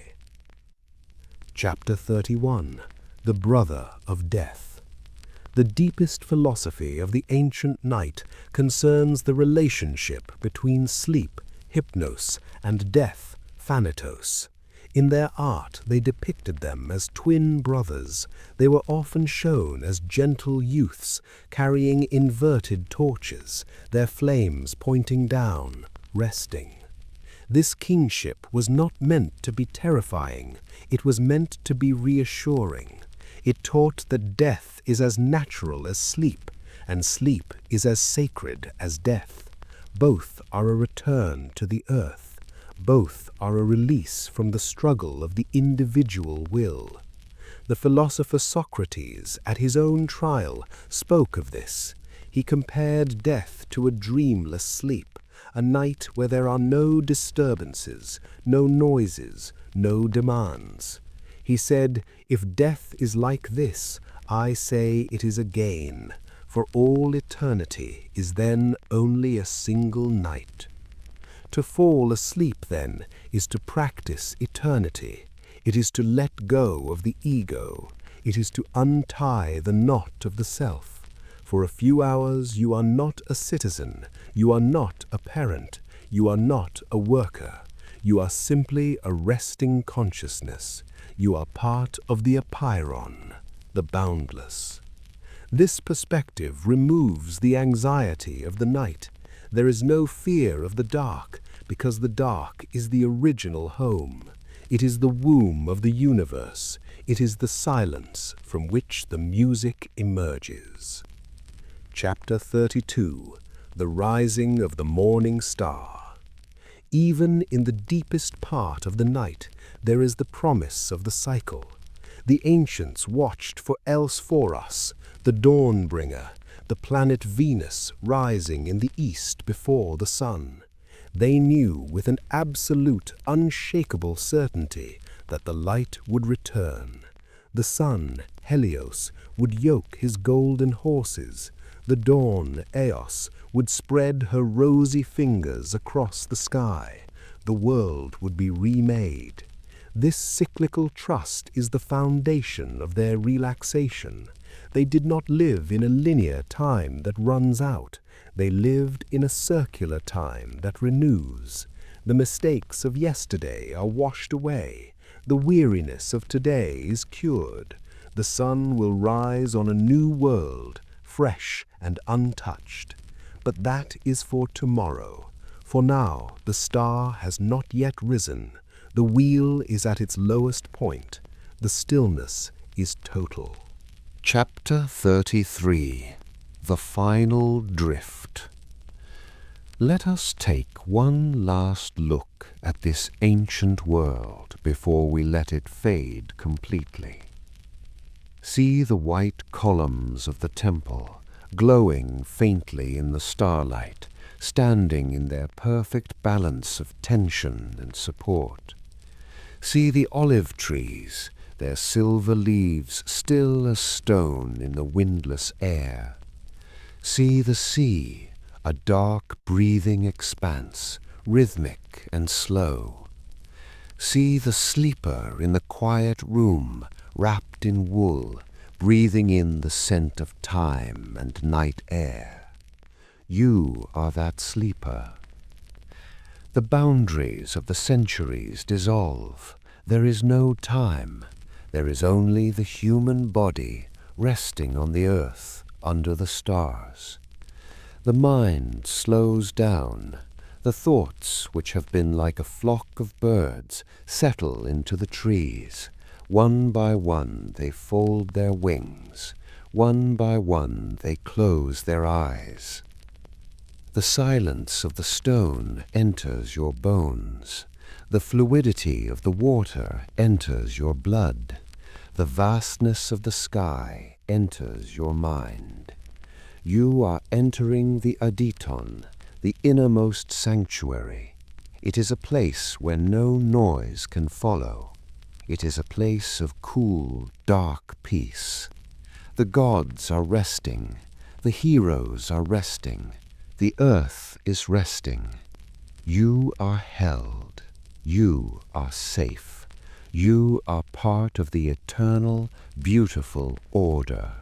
Chapter 31. The Brother of Death. The deepest philosophy of the ancient night concerns the relationship between sleep, hypnos, and death, thanatos. In their art they depicted them as twin brothers. They were often shown as gentle youths carrying inverted torches, their flames pointing down, resting. This kingship was not meant to be terrifying. It was meant to be reassuring. It taught that death is as natural as sleep, and sleep is as sacred as death. Both are a return to the earth. Both are a release from the struggle of the individual will. The philosopher Socrates, at his own trial, spoke of this. He compared death to a dreamless sleep, a night where there are no disturbances, no noises, no demands. He said, "If death is like this, I say it is a gain, for all eternity is then only a single night." To fall asleep, then, is to practice eternity. It is to let go of the ego. It is to untie the knot of the self. For a few hours you are not a citizen, you are not a parent, you are not a worker. You are simply a resting consciousness. You are part of the apeiron, the boundless. This perspective removes the anxiety of the night. There is no fear of the dark, because the dark is the original home. It is the womb of the universe. It is the silence from which the music emerges. Chapter 32. The Rising of the Morning Star. Even in the deepest part of the night, there is the promise of the cycle. The ancients watched for else for us, the dawn-bringer, the planet Venus rising in the east before the sun. They knew with an absolute, unshakable certainty that the light would return. The sun, Helios, would yoke his golden horses. The dawn, Eos, would spread her rosy fingers across the sky. The world would be remade. This cyclical trust is the foundation of their relaxation. They did not live in a linear time that runs out. They lived in a circular time that renews. The mistakes of yesterday are washed away. The weariness of today is cured. The sun will rise on a new world, fresh and untouched. But that is for tomorrow. For now, the star has not yet risen. The wheel is at its lowest point. The stillness is total. Chapter 33. The Final Drift. Let us take one last look at this ancient world before we let it fade completely. See the white columns of the temple, glowing faintly in the starlight, standing in their perfect balance of tension and support. See the olive trees, their silver leaves still as stone in the windless air. See the sea, a dark breathing expanse, rhythmic and slow. See the sleeper in the quiet room, wrapped in wool, breathing in the scent of time and night air. You are that sleeper. The boundaries of the centuries dissolve. There is no time. There is only the human body resting on the earth under the stars. The mind slows down. The thoughts, which have been like a flock of birds, settle into the trees. One by one they fold their wings. One by one they close their eyes. The silence of the stone enters your bones. The fluidity of the water enters your blood. The vastness of the sky enters your mind. You are entering the Aditon, the innermost sanctuary. It is a place where no noise can follow. It is a place of cool, dark peace. The gods are resting. The heroes are resting. The earth is resting. You are held. You are safe. You are part of the eternal, beautiful order.